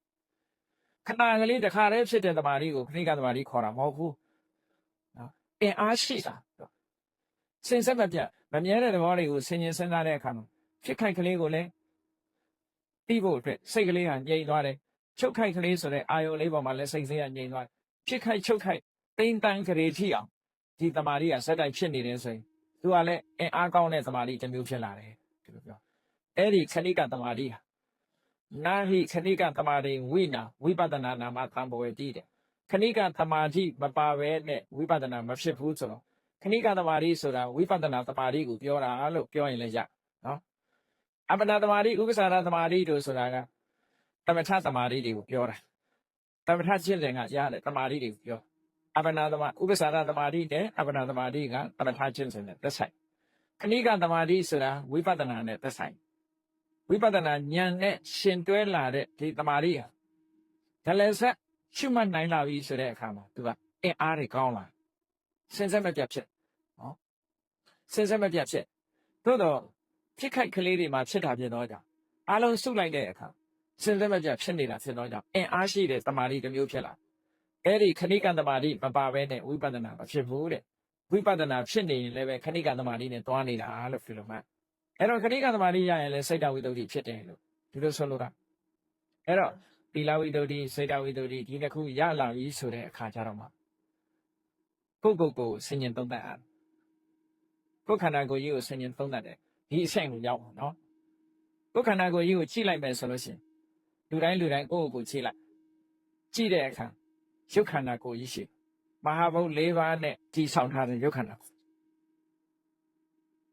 Speaker 1: ခဏကလေးတစ်ခါတည်းဖြစ်တဲ့သမာဓိကိုခဏိကသမာဓိခေါ်တာမဟုတ်ဘူးနော်အင်အားရှိတာစင်စဲမပြတ်မမြဲတဲ့သဘောတွေကိုဆင်ញင်စဉ်းစားတဲ့အခါမှာဖြစ်ခိုက်ကလေးကိုလည်းသိဖို့အတွက်စိတ်ကလေးကငြိမ်သွားတယ်ချုပ်ခိုက်ကလေးဆိုတဲ့အာယုံလေးပေါ်မှာလည်းစိတ်ဆင်းရငြိမ်သွားတယ်ဖြစ်ခိုက်ချုပ်ခိုက်တိမ်တန်းကလေးထိအောင်ဒီသမာဓိကစက်တိုက်ဖြစ်နေတယ်ဆိုရင်သူကလည်းအင်အားကောင်းတဲ့သမာဓိတစ်မျိုးဖြစ်လာတယ်ဒီလိုပြောအဲ့ဒီခဏိကသမာဓိဟာနာဟိခဏိကသမာဓိဝိနာဝိပဿနာနာမသံဘဝေတိတဲ့ခဏိကသမာဓိမပါဘဲနဲ့ဝိပဿနာမဖြစ်ဘူးဆိုတော့ခဏိကသမာဓိဆိုတာဝိပဿနာသမာဓိကိုပြောတာလို့ပြောရင်လည်းရနော်အပ္ပနာသမာဓိဥပ္ပစာရသမာဓိတို့ဆိုတာကသမထသမာဓိတွေကိုပြောတာသမထကျင့်စဉ်ကရတဲ့သမာဓိတွေကိုပြောအပ္ပနာသမာဥပ္ပစာရသမာဓိနဲ့အပ္ပနာသမာဓိကသမထကျင့်စဉ်နဲ့သက်ဆိုင်ခဏိကသမာဓိဆိုတာဝိပဿနာနဲ့သက်ဆိုင်ဝိပဿနာဉာဏ်နဲ့ရှင်တွဲလာတဲ့ဒီသမာဓိဟာဒါလည်းဆက်ရှုမှတ်နိုင်လာပြီဆိုတဲ့အခါမှာသူကအင်အားတွေကောင်းလာစင်စက်မပြတ်ဖြစ်နော်စင်စက်မပြတ်ဖြစ်သို့တော့ဖြစ်ခိုက်ကလေးတွေမှာဖြစ်တာဖြစ်တော့ကြောင့်အားလုံးစုလိုက်တဲ့အခါစင်စက်မပြတ်ဖြစ်နေတာဖြစ်တော့ကြောင့်အင်အားရှိတဲ့သမာဓိတစ်မျိုးဖြစ်လာအဲ့ဒီခဏိကသမာဓိမပါဘဲနဲ့ဝိပဿနာမဖြစ်ဘူးတဲ့ဝိပဿနာဖြစ်နေရင်လည်းပဲခဏိကသမာဓိနဲ့တွားနေတာလို့ပြောလို့မှအဲ့တော့ခဏိကသမာဓိရရင်လည်းစိတ်တဝိတ္တုဖြစ်တယ်လို့ဒီလိုဆိုလိုတာအဲ့တော့သီလဝိတ္တုစိတ်တဝိတ္တုဒီတစ်ခုရလာပြီဆိုတဲ့အခါကျတော့မှကိုဆင်ញင်သုံးသပ်အားကိုခန္ဓာကိုယ်ကြီးကိုဆင်ញင်သုံးသပ်တယ်ဒီအဆင့်ကိုရောက်အောင်နော်ကိုခန္ဓာကိုယ်ကြီးကိုကြည့်လိုက်မယ်ဆိုလို့ရှိရင်လူတိုင်းကိုကြည့်လိုက်ကြည့်တဲ့အခါရုပ်ခန္ဓာကိုယ်ကြီးရှိမဟာဘုတ်၄ပါးနဲ့တည်ဆောက်ထားတဲ့ရုပ်ခန္ဓာ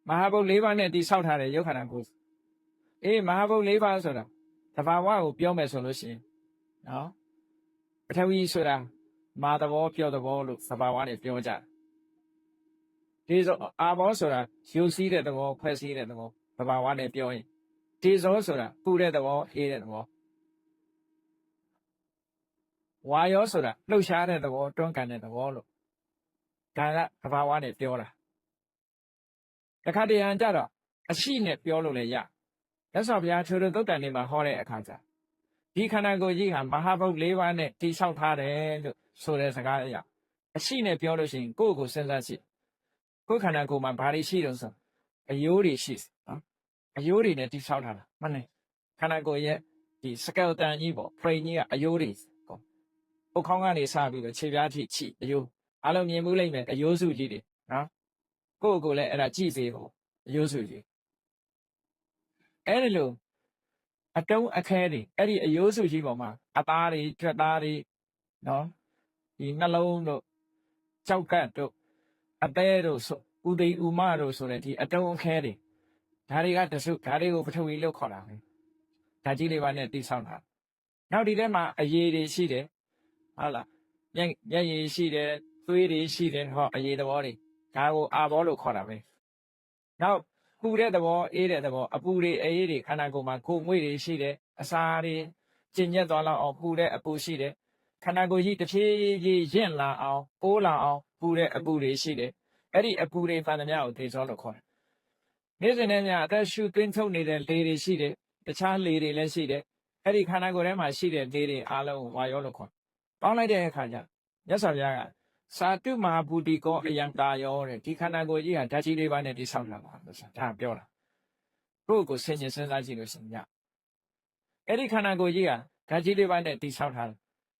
Speaker 1: မဟာဘုတ်၄ပါးနဲ့တည်ဆောက်ထားတဲ့ရုပ်ခန္ဓာကိုယ်မဟာဘုတ်၄ပါးဆိုတာသဘာဝကိုပြောမယ်ဆိုလို့ရှိရင်နော်ပထဝီဆိုတာမာသဘောပြောသဘောလို့သဘာဝနဲ့ပြောကြတယ်ဒီဆိုအာဘောဆိုတာယူစည်းတဲ့သဘောဖွဲ့စည်းတဲ့သဘောသဘာဝနဲ့ပြောရင်ဒီဇောဆိုတာပူတဲ့သဘောအေးတဲ့သဘောဝါယောဆိုတာလှုပ်ရှားတဲ့သဘောတွန်းကန်တဲ့သဘောလို့ဒါကသဘာဝနဲ့ပြောတာတခါတရံကြတော့အရှိနဲ့ပြောလို့လည်းရလက်စော်ဘုရားထိုသုတ်တန်နေမှာဟောတဲ့အခါကျဒီခန္ဓာကိုယ်ကြီးဟာမဟာဘုတ်၄ပါးနဲ့တိဆောက်ထားတယ်လို့ဆိုတဲ့စကားအရာအရှိနဲ့ပြောလို့ရှိရင်ကိုယ့်ကိုစဉ်းစားကြည့်ကိုယ်ခန္ဓာကိုယ်မှာဘာတွေရှိတော့ဆိုအယိုးတွေရှိနော်အယိုးတွေနဲ့တိဆောက်ထားတာမှန်တယ်ခန္ဓာကိုယ်ရဲ့ဒီစကယ်တန်ကြီးပေါ့ဖရိန်ကြီးကအယိုးတွေပေါ့ပုတ်ခေါင်းကနေစပြီးတော့ခြေပြားထိချိအယိုးအားလုံးမြင်မှုလိမ့်မယ်အယိုးစုကြီးတွေနော်ကိုယ့်ကိုယ်လည်းအဲ့ဒါကြည့်စေပေါ့အယိုးစုကြီးအဲ့ဒီလိုအတုံးအခဲတွေအဲ့ဒီအယိုးစုကြီးပေါ်မှာအသားတွေကြွက်သားတွေနော်ဒီနှလုံးတို့ကြောက်ကတ်တို့အသေးတို့ဆိုဥသိဥမတို့ဆိုတဲ့ဒီအတုံးအခဲတွေဒါတွေကတစုဒါတွေကိုပထဝီလို့ခေါ်တာပဲဓာတ်ကြီးလေးပါနဲ့တိဆောက်တာနောက်ဒီထဲမှာအရည်တွေရှိတယ်ဟုတ်လားမျက်ရည်ရှိတယ်သွေးတွေရှိတယ်ဟောအရည်သဘောတွေဒါကိုအာဘောလို့ခေါ်တာပဲနောက်ပူတဲ့သဘောအေးတဲ့သဘောအပူတွေအေးတွေခန္ဓာကိုယ်မှာကိုယ်ငွေ့တွေရှိတယ်အစာတွေကျဉ်ညက်သွားလောက်အောင်ပူတဲ့အပူရှိတယ်ခန္ဓာကိုယ်ကြီးတစ်ဖြည်းဖြည်းရင့်လာအောင်ပိုးလာအောင်ပူတဲ့အပူတွေရှိတယ်အဲ့ဒီအပူတွေဖန်သမျှကိုသေဇောလို့ခေါ်တယ်နေ့စဉ်နဲ့ညအသက်ရှူသွင်းထုတ်နေတဲ့လေတွေရှိတယ်တခြားလေတွေလည်းရှိတယ်အဲ့ဒီခန္ဓာကိုယ်ထဲမှာရှိတဲ့လေတွေအားလုံးကိုဝါယောလို့ခေါ်ပေါင်းလိုက်တဲ့အခါကျမြတ်စွာဘုရားကစာတုမဟာဘူတိကောအယံတာယောတဲ့ဒီခန္ဓာကိုယ်ကြီးဟာဓာတ်ကြီးလေးပါးနဲ့တိဆောက်လာတာလို့ဆိုတာဒါပြောတာကိုယ့်ကိုဆင်ញင်စဉ်းစားကြည့်လို့ရှိရင်အဲ့ဒီခန္ဓာကိုယ်ကြီးဟာဓာတ်ကြီးလေးပါးနဲ့တိဆောက်ထားတယ်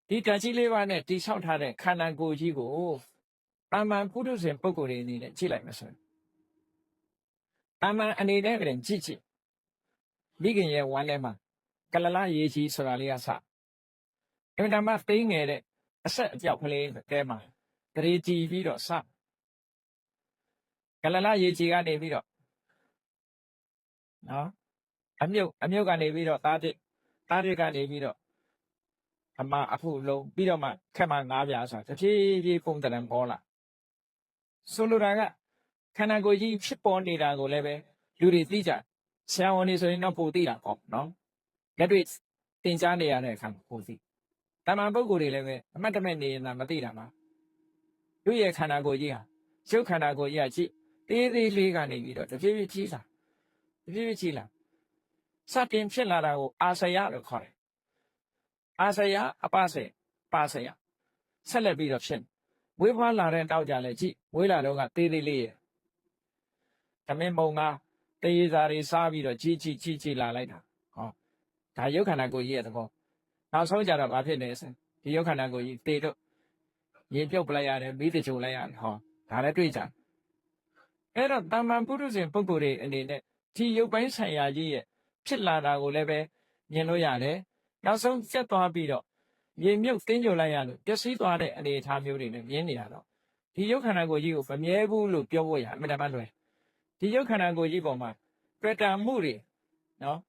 Speaker 1: ဒီဓာတ်ကြီးလေးပါးနဲ့တိဆောက်ထားတဲ့ခန္ဓာကိုယ်ကြီးကိုတာမန်ပုထုဇဉ်ပုဂ္ဂိုလ်တွေအနေနဲ့ကြည့်လိုက်မယ်ဆိုရင်တာမန်အနေနဲ့ပြင်ကြည့်မိခင်ရဲ့ဝမ်းထဲမှာကလလရေကြီးဆိုတာလေးကစအင်တာမသိငယ်တဲ့အဆက်အပြောက်ကလေးတဲမှာဂရေကြည်ပြီးတော့စကလလရေကြည်ကနေပြီးတော့နော်အမြုပ်ကနေပြီးတော့သားတစ် တားရကနေပြီးတော့အမအခုလုံးပြီးတော့မှခက်မှငားပြားဆိုတာတဖြည်းဖြည်းပုံတရံပေါ်လာဆိုလိုတာကခန္ဓာကိုယ်ကြီးဖြစ်ပေါ်နေတာကိုလည်းပဲလူတွေသိကြဆရာဝန်တွေဆိုရင်တော့ပိုသိတာပေါ့နော်လက်တွေ့သင်ကြားနေရတဲ့အခါမှာပိုသိတမန်ပုဂ္ဂိုလ်တွေလည်းပဲအမှတ်တမဲ့နေရင်သာမသိတာမှာသူ့ရဲ့ခန္ဓာကိုယ်ကြီးဟာရုပ်ခန္ဓာကိုယ်ကြီးကကြည့်သေးသေးလေးကနေပြီးတော့တဖြည်းဖြည်းကြီးလာတဖြည်းဖြည်းကြီးလာစတင်ဖြစ်လာတာကိုအာဆယလို့ခေါ်တယ်အာဆယအပစေပါဆယဆက်လက်ပြီးတော့ဖြစ်ဝေးဖွားလာတဲ့တောက်ကြလဲကြည့်ဝေးလာတော့ကသေးသေးလေးရဲ့သမင်းမုံကတရေစာတွေစားပြီးတော့ကြီးလာလိုက်တာဟောဒါရုပ်ခန္ဓာကိုယ်ကြီးရဲ့သဘောနောက်ဆုံးကြတော့ဘာဖြစ်လဲဆိုဒီရုပ်ခန္ဓာကိုယ်ကြီးတေတော့ရေပြုတ်ပလိုက်ရတယ်မိတချိုလိုက်ရတယ်ဟောဒါလည်းတွေ့ကြအဲ့တော့တမ္မာပုရုဇဉ်ပုဂ္ဂိုလ်တွေအနေနဲ့ဒီရုပ်ပိုင်းဆိုင်ရာကြီးရဲ့ဖြစ်လာတာကိုလည်းပဲမြင်လို့ရတယ်နောက်ဆုံးကျက်သွားပြီးတော့ရေမြုပ်တင်းကြိုလိုက်ရလို့ပျက်စီးသွားတဲ့အနေအထားမျိုးတွေနဲ့မြင်နေရတော့ဒီရုပ်ခန္ဓာကိုယ်ကြီးကိုမမြဲဘူးလို့ပြောဖို့ရအမှန်တမ်းလွယ်ဒီရုပ်ခန္ဓာကိုယ်ကြီးပေါ်မှာတွေ့တာမှုတွေနော်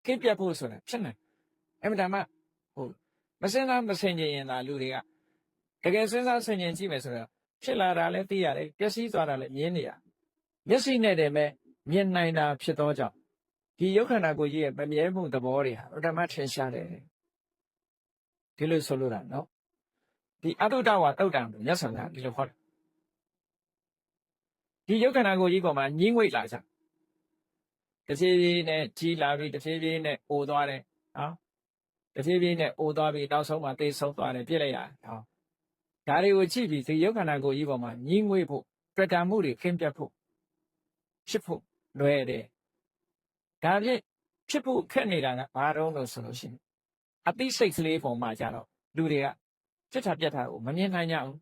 Speaker 1: ခင်းပြတ်ဖို့ဆိုတာဖြစ်နိုင်အမှန်တမ်းဟုတ်မစင်သားမစင်ကြရင်သာလူတွေကတကယ်စဉ်းစားဆင်ခြင်ကြည့်မယ်ဆိုတော့ဖြစ်လာတာလည်းသိရတယ်ပျက်စီးသွားတာလည်းမြင်နေရမျက်စိနဲ့တည်းပဲမြင်နိုင်တာဖြစ်သောကြောင့်ဒီရုပ်ခန္ဓာကိုယ်ကြီးရဲ့မမြဲမှုသဘောတွေဟာအတ္တမထင်ရှားတယ်ဒီလိုဆိုလို့တာနော်ဒီအတုတ္တဝါတုတ်တံမြတ်စွာဘုရားဒီလိုဟောတယ်ဒီရုပ်ခန္ဓာကိုယ်ကြီးပေါ်မှာညှင်းငွေ့လာကြတဖြည်းဖြည်းနဲ့ကြီးလာပြီးတဖြည်းဖြည်းနဲ့အိုသွားတယ်နော်တဖြည်းဖြည်းနဲ့အိုသွားပြီးနောက်ဆုံးမှသေဆုံးသွားတယ်ပြစ်လိုက်ရတယ်ဟောဒါတွေကိုကြည့်ပြီးဒီရုပ်ခန္ဓာကိုယ်ကြီးပေါ်မှာညှင်းငွေ့ဖို့တွေ့တာမှုတွေခင်းပြတ်ဖို့ဖြစ်ဖို့လွယ်တယ်ဒါဖြင့်ဖြစ်ဖို့ခက်နေတာကဘာတော့လို့ဆိုလို့ရှိရင်အသိစိတ်ကလေးပေါ်မှာကြတော့လူတွေကဖြစ်တာပြတ်တာကိုမမြင်နိုင်ကြဘူး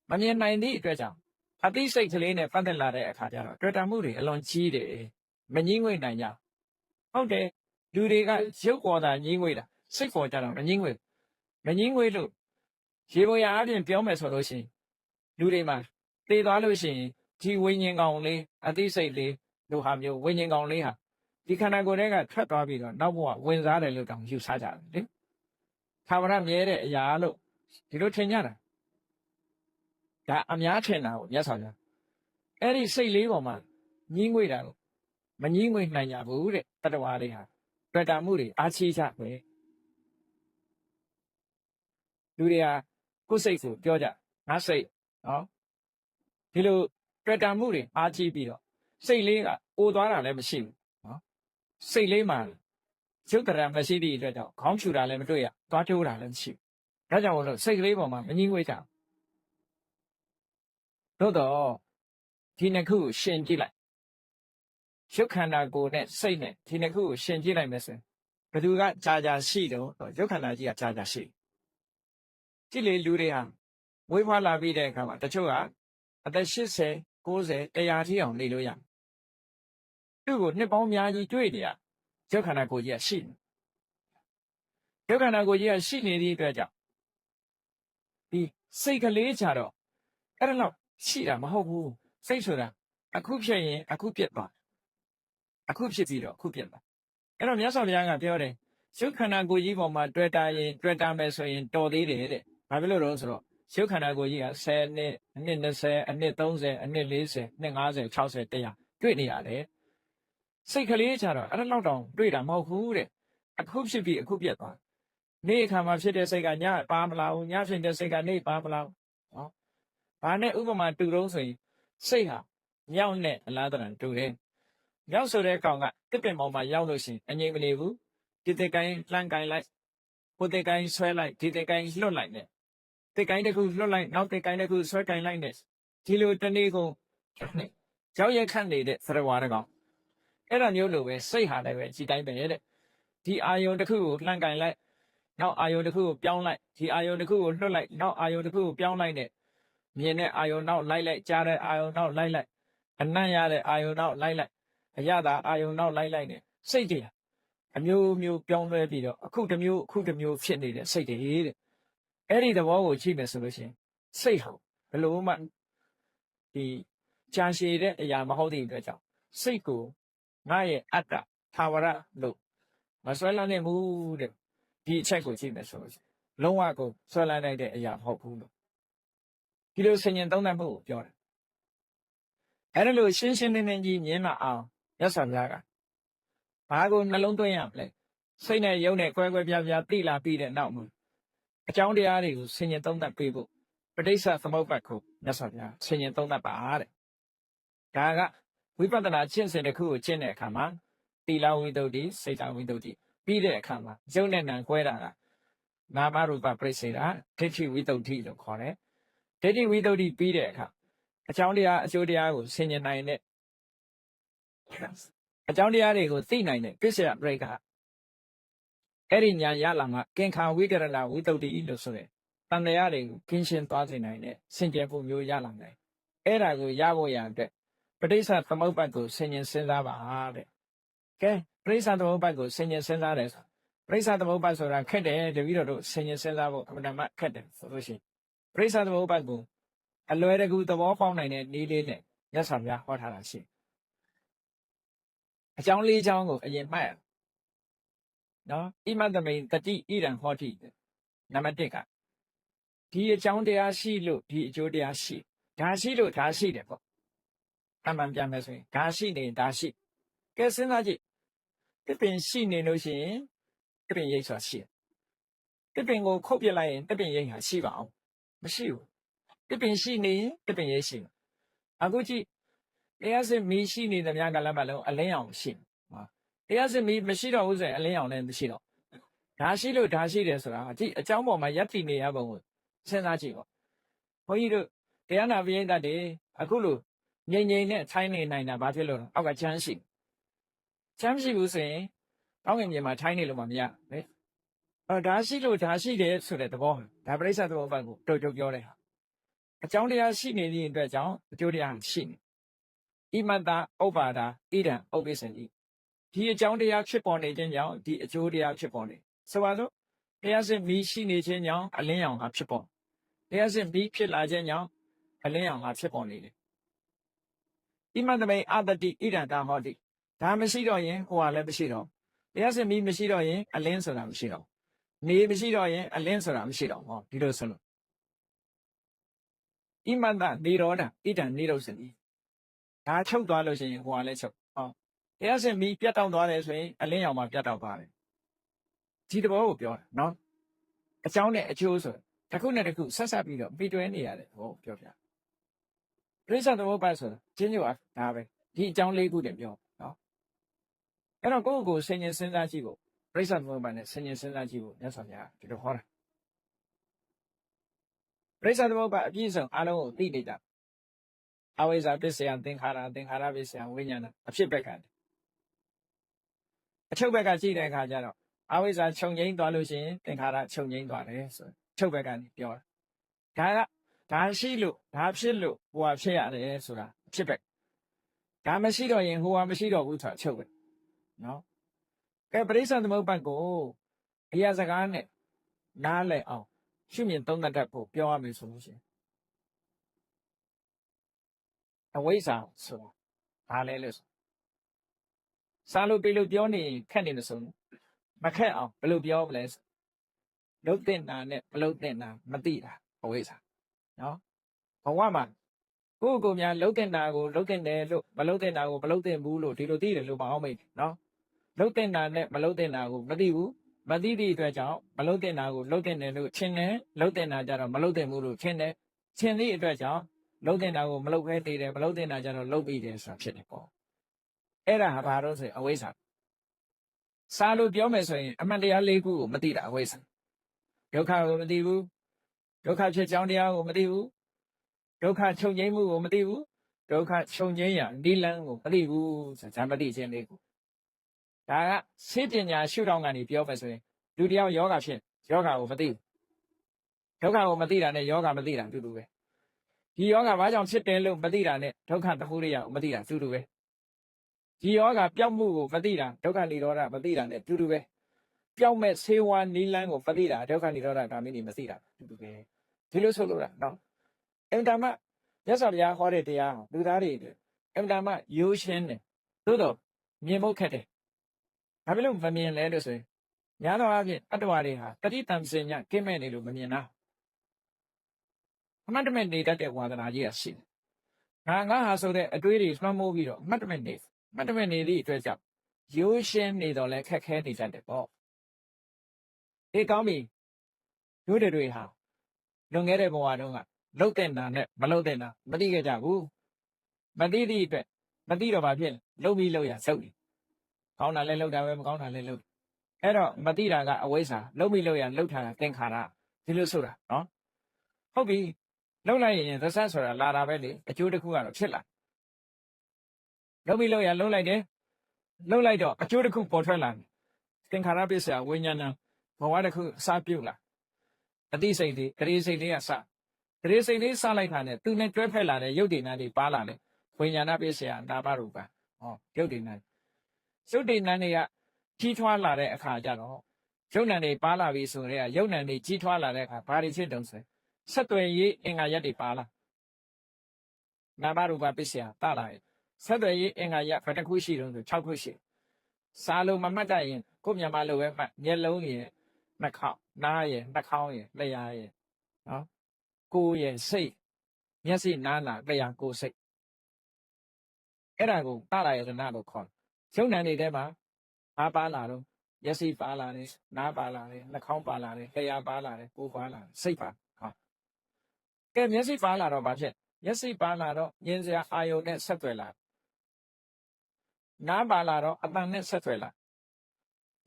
Speaker 1: မမြင်နိုင်သည့်အတွက်ကြောင့်အသိစိတ်ကလေးနဲ့ပတ်သက်လာတဲ့အခါကျတော့တွေ့တာမှုတွေအလွန်ကြီးတယ်မငြင်းငွေ့နိုင်ကြဟုတ်တယ်လူတွေကရုပ်ပေါ်တာငြင်းငွေ့တာစိတ်ပေါ်ကြတော့မငြင်းငွေ့လို့ရေပေါ်ရအပြင်ပြောမယ်ဆိုလို့ရှိရင်လူတွေမှာသေသွားလို့ရှိရင်ဒီဝိညာဉ်ကောင်လေးအသိစိတ်လေးတို့ဟာမျိုးဝိညာဉ်ကောင်လေးဟာဒီခန္ဓာကိုယ်ထဲကထွက်သွားပြီးတော့နောက်ဘဝဝင်စားတယ်လို့တောင်ယူဆကြတယ်လေသာဝရမြဲတဲ့အရာလို့ဒီလိုထင်ကြတာဒါအများထင်တာကိုမြတ်စွာဘုရားအဲ့ဒီစိတ်လေးပေါ်မှာညှင်းငွေ့တာကိုမညှင်းငွေ့နိုင်ကြဘူးတဲ့တတ္တဝါတွေဟာတွေ့တာမှုတွေအားချီးကြပဲလူတွေဟာကိုယ်စိတ်ကိုပြောကြငါစိတ်နော်ဒီလိုတွေ့တာမှုတွေအားချီးပြီးတော့စိတ်လေးကအိုသွားတာလည်းမရှိဘူးနော်စိတ်လေးမှာရုပ်တရံမရှိသည့်အတွက်ကြောင့်ခေါင်းဖြူတာလည်းမတွေ့ရသွားကျိုးတာလည်းမရှိဘူးဒါကြောင့်မို့လို့စိတ်ကလေးပေါ်မှာမငြင်းငွေ့ကြဘူးတော့ဒီနှစ်ခုကိုရှင်ကြည့်လိုက်ရုပ်ခန္ဓာကိုယ်နဲ့စိတ်နဲ့ဒီနှစ်ခုကိုရှင်ကြည့်လိုက်မယ်ဆိုရင်ဘယ်သူကကြာရှိတော့ရုပ်ခန္ဓာကြီးကကြာရှိကြည့်လေလူတွေဟာဝေးဖွားလာပြီးတဲ့အခါမှာတချို့ကအသက်80 90 100ထိအောင်နေလို့ရသူ့ကိုနှစ်ပေါင်းများကြီးတွေ့နေရရုပ်ခန္ဓာကိုယ်ကြီးကရှိနေရုပ်ခန္ဓာကိုယ်ကြီးကရှိနေသည့်အတွက်ကြောင့်ဒီစိတ်ကလေးကြတော့အဲ့ဒါတော့ရှိတာမဟုတ်ဘူးစိတ်ဆိုတာအခုဖြစ်ရင်အခုပြတ်သွားအခုဖြစ်ပြီးတော့အခုပြတ်သွားအဲ့တော့မြတ်စွာဘုရားကပြောတယ်ရုပ်ခန္ဓာကိုယ်ကြီးပေါ်မှာတွေ့တာရင်တွေ့တာမယ်ဆိုရင်တော်သေးတယ်တဲ့ဘာဖြစ်လို့လဲဆိုတော့ရုပ်ခန္ဓာကိုယ်ကြီးက10နှစ်အနှစ်20အနှစ်30အနှစ်40အနှစ်50 60 100တွေ့နေရတယ်စိတ်ကလေးကြတော့အဲ့ဒါတော့တောင်တွေ့တာမဟုတ်ဘူးတဲ့အခုဖြစ်ပြီးအခုပြတ်သွားနေ့အခါမှာဖြစ်တဲ့စိတ်ကညပါမလာဘူးညဖြစ်တဲ့စိတ်ကနေပါမလာဘူးနော်ဘာနဲ့ဥပမာတူတော့ဆိုရင်စိတ်ဟာမြောက်နဲ့အလားတန်တူတယ်မြောက်ဆိုတဲ့ကောင်ကတစ်ပင်ပေါ်မှာရောက်လို့ရှိရင်အငြိမ်မနေဘူးဒီတစ်ကိုင်းလှမ်းကိုင်းလိုက်ဟိုတစ်ကိုင်းဆွဲလိုက်ဒီတစ်ကိုင်းလွတ်လိုက်နဲ့တစ်ကိုင်းတစ်ခုလွတ်လိုက်နောက်တစ်ကိုင်းတစ်ခုဆွဲကိုင်းလိုက်နဲ့ဒီလိုတနေ့ကုန်ကြောက်ရက်ခန့်နေတဲ့သရဝါတကောင်အဲ့ဒါမျိုးလိုပဲစိတ်ဟာလည်းပဲဒီတိုင်းပဲတဲ့ဒီအာယုံတစ်ခုကိုလှမ်းကိုင်းလိုက်နောက်အာယုံတစ်ခုကိုပြောင်းလိုက်ဒီအာယုံတစ်ခုကိုလွတ်လိုက်နောက်အာယုံတစ်ခုကိုပြောင်းလိုက်နဲ့မြင်တဲ့အာယုံနောက်လိုက်ကြားတဲ့အာယုံနောက်လိုက်အနံ့ရတဲ့အာယုံနောက်လိုက်အရသာအာယုံနောက်လိုက်နဲ့စိတ်တွေအမျိုးမျိုးပြောင်းလဲပြီးတော့အခုတစ်မျိုးဖြစ်နေတဲ့စိတ်တွေတဲ့အဲ့ဒီသဘောကိုကြည့်မယ်ဆိုလို့ရှိရင်စိတ်ဟာဘယ်လိုမှဒီကြာရှည်တဲ့အရာမဟုတ်တဲ့အတွက်ကြောင့်စိတ်ကိုငါရဲ့အတ္တသာဝရလို့ မဆွဲလန်းနိုင်ဘူးတဲ့ဒီအချက်ကိုကြည့်မယ်ဆိုလို့လုံးဝကိုဆွဲလန်းနိုင်တဲ့အရာမဟုတ်ဘူးလို့ဒီလိုဆင်ញင်သုံးသပ်မှုကိုပြောတယ်အဲ့ဒါလို့ရှင်းရှင်းလင်းလင်းကြီးမြင်လာအောင်ရသော်များကဘာကိုနှလုံးသွင်းရမလဲစိတ်နဲ့ယုံနဲ့ကွဲကွဲပြားပြားသိလာပြီးတဲ့နောက်မှာအကြောင်းတရားတွေကိုဆင်ញင်သုံးသပ်ပေးဖို့ပဋိစ္စသမုပ္ပါဒ်ကိုရသော်များဆင်ញင်သုံးသပ်ပါတဲ့ဒါကဝိပဿနာကျင့်စဉ်တစ်ခုကိုကျင့်တဲ့အခါမှာသီလဝိတ္တုတိစိတ်တဝိတ္တုတိပြီးတဲ့အခါမှာယုံနဲ့နံကွဲတာကနာမရူပပရိစ္ဆေဒဒိဋ္ဌိဝိတ္တုတိလို့ခေါ်တယ်ဒိဋ္ဌိဝိတ္တုတိပြီးတဲ့အခါအကြောင်းတရားအကျိုးတရားကိုဆင်ញင်နိုင်တဲ့အကြောင်းတရားတွေကိုသိနိုင်တဲ့ပစ္စယပရိက္ခအဲ့ဒီညာရလာမှကင်္ခာဝိကရဏဝိတ္တုတိလို့ဆိုတဲ့တန်တရားတွေကိုကင်းရှင်းသွားစေနိုင်တဲ့စင်ကြယ်ဖို့မျိုးရလာနိုင်အဲ့ဒါကိုရဖို့ရတဲ့ပဋိစ္စသမုပ္ပါဒ်ကိုဆင်ញင်စဉ်းစားပါတဲ့ကဲပဋိစ္စသမုပ္ပါဒ်ကိုဆင်ញင်စဉ်းစားတယ်ဆိုပဋိစ္စသမုပ္ပါဒ်ဆိုတာခက်တယ်တပည့်တော်တို့ဆင်ញင်စဉ်းစားဖို့အမှန်တမ်းခက်တယ်ဆိုလို့ရှိရင်ပဋိစ္စသမုပ္ပါဒ်ကိုအလွယ်တကူသဘောပေါက်နိုင်တဲ့နည်းလေးနဲ့မြတ်စွာဘုရားဟောထားတာရှိအကြောင်းလေးချောင်းကိုအရင်မှတ်ရနော်ဣမတမိန်တတိဣရံဟောတိနံပါတ်1ကဒီအကြောင်းတရားရှိလို့ဒီအကျိုးတရားရှိဒါရှိလို့ဒါရှိတယ်ပေါ့အမှန်ပြန်မယ်ဆိုရင်ဒါရှိနေဒါရှိကဲစဉ်းစားကြည့်တစ်ပင်ရှိနေလို့ရှိရင်တစ်ပင်ရိပ်ဆိုတာရှိတယ်တစ်ပင်ကိုခုတ်ပြလိုက်ရင်တစ်ပင်ရိပ်ဟာရှိပါအောင်မရှိဘူးတစ်ပင်ရှိနေရင်တစ်ပင်ရိပ်ရှိမှာအခုကြည့်တရားစစ်မီးရှိနေသမျှကလည်းမလုံးအလင်းအောင်ရှိမှာတရားစစ်မီးမရှိတော့ဘူးဆိုရင်အလင်းအောင်လည်းမရှိတော့ဒါရှိလို့ဒါရှိတယ်ဆိုတာကြည့်အကြောင်းပေါ်မှာယက်တည်နေရပုံကိုစဉ်းစားကြည့်ပေါ့ဘုန်းကြီးတို့တရားနာပရိသတ်တွေအခုလို့ငြိမ်ငြိမ်နဲ့ထိုင်းနေနိုင်တာဘာဖြစ်လို့လဲအောက်ကချမ်းရှိဘူးဆိုရင်ကောင်းကင်မြေမှာထိုင်းနေလို့မရလေဒါရှိလို့ဒါရှိတယ်ဆိုတဲ့သဘောဒါပရိစ္ဆေသဘောပတ်ကိုတို့ပြောတယ်အကြောင်းတရားရှိနေတဲ့အတွက်ကြောင့်အကျိုးတရားရှိနေဣမတ္တဥပ္ပါဒာဣဒံဥပ္ပစ္စံဤဒီအကြောင်းတရားဖြစ်ပေါ်နေခြင်းကြောင့်ဒီအကျိုးတရားဖြစ်ပေါ်နေဆိုပါစို့တရားစစ်မီးရှိနေခြင်းကြောင့်အလင်းရောင်ဟာဖြစ်ပေါ်တရားစစ်မီးဖြစ်လာခြင်းကြောင့်အလင်းရောင်ဟာဖြစ်ပေါ်နေတယ်ဣမတ္တမိန်အတ္တိဣဒံတာဟောတိဒါမရှိတော့ရင်ဟိုဟာလည်းမရှိတော့တရားစစ်မီးမရှိတော့ရင်အလင်းဆိုတာမရှိတော့နေမရှိတော့ရင်အလင်းဆိုတာမရှိတော့ဟောဒီလိုဆိုလို့ဣမတ္တနေရောဓဣဒံနေရုပ်စတိဒါချုပ်သွားလို့ရှိရင်ဟိုဟာလည်းချုပ်ဟောတရားစစ်မီးပြတ်တောက်သွားတယ်ဆိုရင်အလင်းရောင်မှာပြတ်တောက်သွားတယ်ဒီသဘောကိုပြောတာနော်အကြောင်းနဲ့အကျိုးဆိုတစ်ခုနဲ့တစ်ခုဆက်ဆက်ပြီးတော့ပြီးတွဲနေရတယ်ဟောပြောပြပရိစ္ဆေသမုပ္ပါဒ်ဆိုတာကျင်းညိုအားဒါပဲဒီအကြောင်း၄ခုတည်းပြောနော်အဲ့တော့ကိုယ့်ကိုယ်ဆင်ញင်စဉ်းစားကြည့်ဖို့ပရိစ္ဆေသမုပ္ပါဒ်နဲ့ဆင်ញင်စဉ်းစားကြည့်ဖို့မြတ်စွာဘုရားဒီလိုဟောတာပရိစ္ဆေသမုပ္ပါဒ်အပြည့်စုံအားလုံးကိုသိနေတာအဝိဇ္ဇာပစ္စယသင်္ခါရပစ္စယဝိညာဏအဖြစ်ဘက်ကအချုပ်ဘက်ကကြည့်တဲ့အခါကျတော့အဝိဇ္ဇာခြုံငိမ့်သွားလို့ရှိရင်သင်္ခါရခြုံငိမ့်သွားတယ်ဆိုချုပ်ဘက်ကနေပြောတာဒါရှိလို့ဒါဖြစ်လို့ဟိုဟာဖြစ်ရတယ်ဆိုတာအဖြစ်ဘက်ဒါမရှိတော့ရင်ဟိုဟာမရှိတော့ဘူးဆိုတာချုပ်ပဲနော်ကဲပရိစ္ဆေသမုပ္ပါဒ်ကိုအရာစကားနဲ့နားလည်အောင်ရှုမြင်သုံးသပ်တတ်ဖို့ပြောရမယ်ဆိုလို့ရှိရင်အဝိဇ္ဇာဆိုတာဘာလဲလို့စာလို့ပြေလို့ပြောနေခက်နေလို့ဆိုမခက်အောင်ဘယ်လိုပြောမလဲလုတ်တင်တာနဲ့မလုတ်တင်တာမသိတာအဝိဇ္ဇာနော်ဘဝမှာကိုယ့်ကိုယ်များလုတ်တင်တာကိုလုတ်တင်တယ်လို့မလုတ်တင်တာကိုမလုတ်တင်ဘူးလို့ဒီလိုသိတယ်လို့မအောင်မိတ်နော်လုတ်တင်တာနဲ့မလုတ်တင်တာကိုမသိဘူးမသိသည့်အတွက်ကြောင့်မလုတ်တင်တာကိုလုတ်တင်တယ်လို့ရှင်းတယ်လုတ်တင်တာကြတော့မလုတ်တင်ဘူးလို့ရှင်းတယ်ရှင်းသည့်အတွက်ကြောင့်လုတ်တင်တာကိုမလုတ်ခဲသေးတယ်မလုတ်တင်တာကြတော့လုတ်ပြီးတယ်ဆိုတာဖြစ်တယ်ပေါ့အဲ့ဒါဟာဘာလို့ဆိုအဝိဇ္ဇာစာလို့ပြောမယ်ဆိုရင်အမှန်တရား၄ခုကိုမသိတာအဝိဇ္ဇာဒုက္ခကိုမသိဘူးဒုက္ခဖြစ်ကြောင်းတရားကိုမသိဘူးဒုက္ခချုပ်ငြိမ်းမှုကိုမသိဘူးဒုက္ခချုပ်ငြိမ်းရာနိလန်းကိုမသိဘူးဆိုတာဇံပတိခြင်းလေးကိုဒါကစေပညာရှုထောင့်ကနေပြောမယ်ဆိုရင်လူတယောက်ယောဂဖြစ်ယောဂကိုမသိဘူးဒုက္ခကိုမသိတာနဲ့ယောဂမသိတာတူတူပဲဒီယောဂဘာကြောင့်ဖြစ်တယ်လို့မသိတာနဲ့ဒုက္ခတခုရိယကိုမသိတာတူတူပဲဒီယောဂပျောက်မှုကိုမသိတာဒုက္ခនិရောဓမသိတာနဲ့တူတူပဲပျောက်မဲ့ဆေးဝါးနိလန်းကိုမသိတာဒုက္ခនិရောဓဂါမိနိမသိတာတူတူပဲဒီလိုဆိုလို့လားနော်အင်တာမမြတ်စွာဘုရားဟောတဲ့တရားလူသားတွေအင်တာမရိုးရှင်းတယ်သို့တော့မြင်ဖို့ခက်တယ် ဘာဖြစ်လို့မမြင်လဲလို့ဆိုရင်များသောအားဖြင့်တတ္တဝါတွေဟာတတိတံစင်ညကင်းမဲ့နေလို့မမြင်တာအမှတ်တမဲ့နေတတ်တဲ့ဝါဒနာကြီးကရှိတယ်ငါဟာဆိုတဲ့အတွေးတွေလွှမ်းမိုးပြီးတော့အမှတ်တမဲ့နေအမှတ်တမဲ့နေသည့်အတွက်ကြောင့်ရိုးရှင်းနေတော့လဲခက်ခဲနေတတ်တယ်ပေါ့အေးကောင်းပြီရိုးတွေဟာလွန်ခဲ့တဲ့ဘဝတုန်းကလှုပ်တဲ့နာနဲ့မလှုပ်တဲ့နာမသိခဲ့ကြဘူးမသိသည့်အတွက်မသိတော့ဘာဖြစ်လဲလှုပ်ပြီးလှုပ်ရစုပ်တယ်ကောင်းတာလဲလှုပ်တာပဲမကောင်းတာလဲလှုပ်အဲ့တော့မသိတာကအဝိဇ္ဇာလှုပ်ပြီးလှုပ်ရလှုပ်ထားတာသင်္ခါရဒီလိုဆိုတာနော်ဟုတ်ပြီလှုပ်လိုက်ရင်သစ္စာဆိုတာလာတာပဲလေအကျိုးတစ်ခုကတော့ဖြစ်လာလှုပ်ပြီးလှုပ်ရလှုပ်လိုက်တယ်လှုပ်လိုက်တော့အကျိုးတစ်ခုပေါ်ထွက်လာတယ်သင်္ခါရပစ္စယဝိညာဏဘဝတစ်ခုအစပြုတ်လာအသိစိတ်တွေတရေစိတ်လေးကစတရေစိတ်လေးစလိုက်တာနဲ့သူနဲ့တွဲဖက်လာတဲ့ရုပ်တည်နာတွေပါလာတယ်ဝိညာဏပစ္စယနာမရူပဟောရုပ်တည်နာတွေကကြီးထွားလာတဲ့အခါကျတော့ရုပ်နာတွေပါလာပြီဆိုတော့ရုပ်နာတွေကြီးထွားလာတဲ့အခါဘာတွေဖြစ်တုံးဆိုဆက်သွယ်ရေးအင်္ဂါရက်တွေပါလာနာမရူပပစ္စယတလာရဲ့ဆက်သွယ်ရေးအင်္ဂါရက်ဘယ်တစ်ခုရှိတုံးဆို6ခုရှိစာလုံးမမှတ်တတ်ရင်ကိုမြန်မာလိုပဲမှတ်မျက်လုံးရဲ့နှာခေါင်းနားရဲ့နှာခေါင်းရဲ့လျှာရဲ့နော်ကိုယ်ရဲ့စိတ်မျက်စိနားနာလျှာကိုယ်စိတ်အဲ့ဒါကိုတလာရဲ့ရဏလို့ခေါ်ရုပ်နာတွေထဲမှာအားပါလာတော့မျက်စိပါလာတယ်နားပါလာတယ်နှာခေါင်းပါလာတယ်လျှာပါလာတယ်ကိုယ်ပါလာတယ်စိတ်ပါဟောကဲမျက်စိပါလာတော့ဘာဖြစ်မျက်စိပါလာတော့ဉာဏ်စရာအာယုန်နဲ့ဆက်သွယ်လာနားပါလာတော့အတန်နဲ့ဆက်သွယ်လာ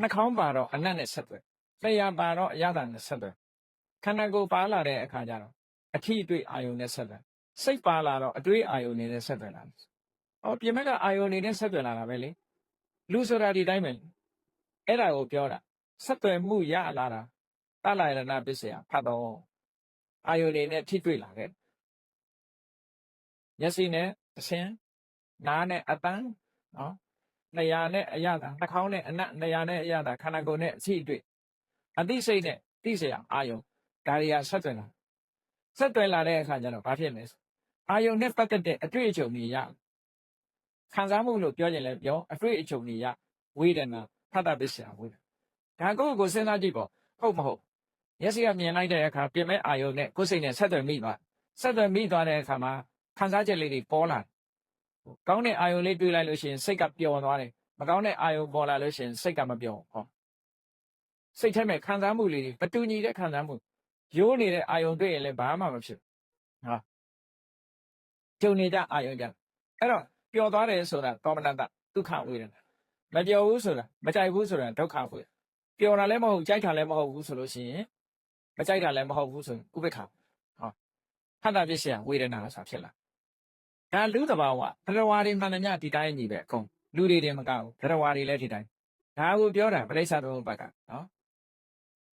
Speaker 1: နှာခေါင်းပါတော့အနတ်နဲ့ဆက်သွယ်လျှာပါတော့အရသာနဲ့ဆက်သွယ်ခန္ဓာကိုယ်ပါလာတဲ့အခါကျတော့အထီးအတွေ့အာယုန်နဲ့ဆက်သွယ်စိတ်ပါလာတော့အတွေ့အာယုန်နဲ့ဆက်သွယ်လာဟောပြင်မဲ့ကအာယုန်နဲ့ဆက်သွယ်လာတာပဲလေလူဆိုတာဒီတိုင်းပဲအဲ့ဒါကိုပြောတာဆက်သွယ်မှုရလာတာတလာရဏပစ္စယဖတ်တော့အာယုန်နဲ့ထိတွေ့လာခဲ့မျက်စိနဲ့အဆင်းနားနဲ့အတန်နော်လျှာနဲ့အရသာနှာခေါင်းနဲ့အနတ်လျှာနဲ့အရသာခန္ဓာကိုယ်နဲ့အထိတွေ့အသိစိတ်နဲ့သိစရာအာယုန်ဒါတွေကဆက်သွယ်လာတဲ့အခါကျတော့ဘာဖြစ်လဲအာယုန်နဲ့ပတ်သက်တဲ့အတွေ့အကြုံတွေရခံစားမှုလို့ပြောရင်လည်းပြောအတွေ့အကြုံတွေရဝေဒနာဖတ်တာပစ္စယဝေဒနာဒါကိုစဉ်းစားကြည့်ပေါ့ဟုတ်မဟုတ်မျက်စိကမြင်လိုက်တဲ့အခါပြင်မဲ့အာယုန်နဲ့ကိုယ်စိတ်နဲ့ဆက်သွယ်မိသွားတဲ့အခါမှာခံစားချက်လေးတွေပေါ်လာကောင်းတဲ့အာယုန်လေးတွေ့လိုက်လို့ရှိရင်စိတ်ကပျော်သွားတယ်မကောင်းတဲ့အာယုန်ပေါ်လာလို့ရှိရင်စိတ်ကမပျော်ဟောစိတ်ထဲမှာခံစားမှုလေးတွေမတူညီတဲ့ခံစားမှုရိုးနေတဲ့အာယုန်တွေ့ရင်လည်းဘာမှမဖြစ်ဟာကြုံနေကြအာယုန်ကြအဲ့တော့ပျော်သွားတယ်ဆိုတာသောမနတဒုက္ခဝေဒနာမပျော်ဘူးဆိုတာမကြိုက်ဘူးဆိုတာဒုက္ခဝေဒနာပျော်တာလည်းမဟုတ်ကြိုက်တာလည်းမဟုတ်ဘူးဆိုလို့ရှိရင်မကြိုက်တာလည်းမဟုတ်ဘူးဆိုရင်ဥပေက္ခဟောဖတ်တာပစ္စယဝေဒနာဆိုတာဖြစ်လာဒါလူတဘာဝသရဝါတွေမှန်သမျှဒီတိုင်းညီပဲအကုန်လူတွေတင်မကဘူးသရဝါတွေလည်းဒီတိုင်းဒါကိုပြောတာပရိစ္ဆာသမုပ္ပါဒ်ကနော်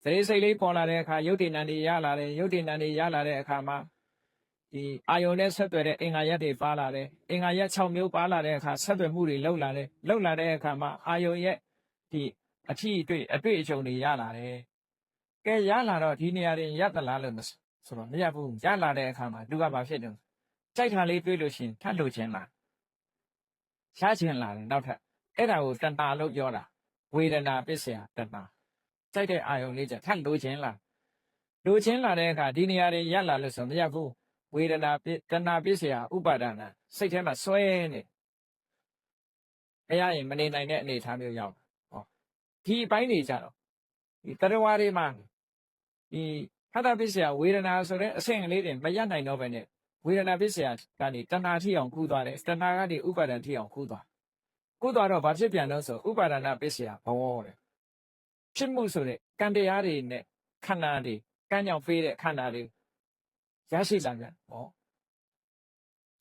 Speaker 1: သရေစိတ်လေးပေါ်လာတဲ့အခါယုတ်တိဏ္ဍတွေရလာတယ်ယုတ်တိဏ္ဍတွေရလာတဲ့အခါမှာဒီအာယုန်နဲ့ဆက်သွယ်တဲ့အင်္ဂါရက်တွေပါလာတယ်အင်္ဂါရက်6မျိုးပါလာတဲ့အခါဆက်သွယ်မှုတွေလှုပ်လာတဲ့အခါမှာအာယုန်ရဲ့ဒီအထီးအတွေ့အကြုံတွေရလာတယ်ကဲရလာတော့ဒီနေရာတွေရသလားလို့ဆိုတော့မရဘူးရလာတဲ့အခါမှာလူကဘာဖြစ်တယ်ကြိုက်တာလေးတွေးလို့ရှိရင်ထပ်လို့ခြင်းလားရှားခြင်းလားနောက်ထပ်အဲ့ဒါကိုတဏှာလို့ပြောတာဝေဒနာပစ္စယတဏှာကြိုက်တဲ့အာယုန်လေးကြထပ်လို့ခြင်းလားလိုခြင်းလာတဲ့အခါဒီနေရာတွေရလာလို့ဆိုမရဘူးဝေဒနာတဏှာပစ္စယဥပါဒနာစိတ်ထဲမှာစွဲနေအရာရင်မနေနိုင်တဲ့အနေအထားမျိုးရောက်ဟောဒီအပိုင်းတွေကြတော့ဒီတရဝါတွေမှာဒီဖတ်တာပစ္စယဝေဒနာဆိုတဲ့အဆင့်ကလေးတွေမရနိုင်တော့ဘဲနဲ့ဝေဒနာပစ္စယကနေတဏှာထိအောင်ကူးသွားတယ်တဏှာကနေဥပါဒဏ်ထိအောင်ကူးသွားတော့ဘာဖြစ်ပြန်တော့ဆိုဥပါဒနာပစ္စယဘောတဲ့ဖြစ်မှုဆိုတဲ့ကံတရားတွေနဲ့ခန္ဓာတွေကံကြောင့်ပေးတဲ့ခန္ဓာတွေရရှိလာကြဟော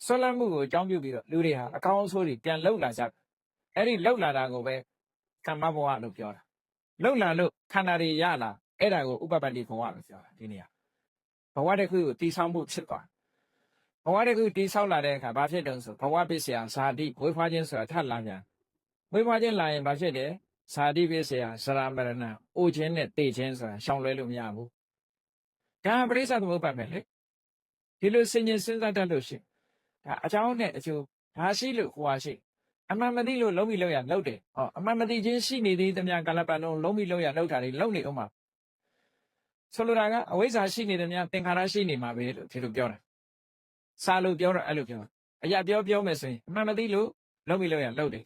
Speaker 1: ဆွလမ်းမှုကိုအကြောင်းပြုပြီးတော့လူတွေဟာအကောင်းအဆိုးတွေပြန်လှုပ်လာကြအဲ့ဒီလှုပ်လာတာကိုပဲကမ္မဘဝလို့ပြောတာလှုပ်လာလို့ခန္ဓာတွေရလာအဲ့ဒါကိုဥပပတ္တိဘဝလို့ပြောတာဒီနေရာဘဝတစ်ခုကိုတည်ဆောက်မှုဖြစ်သွားဘဝတစ်ခုတည်ဆောက်လာတဲ့အခါဘာဖြစ်တုံးဆိုဘဝပစ္စယဇာတိဝိဖွားခြင်းဆိုတာထပ်လာပြန်ဝိဖွားခြင်းလာရင်ဘာဖြစ်တယ်ဇာတိပစ္စယဇရာမရဏအိုခြင်းနဲ့တေခြင်းဆိုတာရှောင်လွဲလို့မရဘူးဒါပရိစ္ဆသမုပ္ပါဒ်ပဲလေဒီလိုစဉ်းစားတတ်လို့ရှိဒါအကြောင်းနဲ့အကျိုးဒါရှိလို့ဟိုဟာရှိ အမှန်မသိလို့လုံးပြီးလုံးရလှုပ်တယ်ဟောအမှန်မသိချင်းရှိနေသေးသမျှကာလပတ်လုံးလုံးပြီးလုံးရလှုပ်တာတွေလုံးနေအောင်မှာဆိုလိုတာကအဝိဇ္ဇာရှိနေသမျှသင်္ခါရရှိနေမှာပဲလို့ဒီလိုပြောတာစာလို့ပြောတော့အဲ့လိုပြောအရာပြောမယ်ဆိုရင်အမှန်မသိလို့လုံးပြီးလုံးရလှုပ်တယ်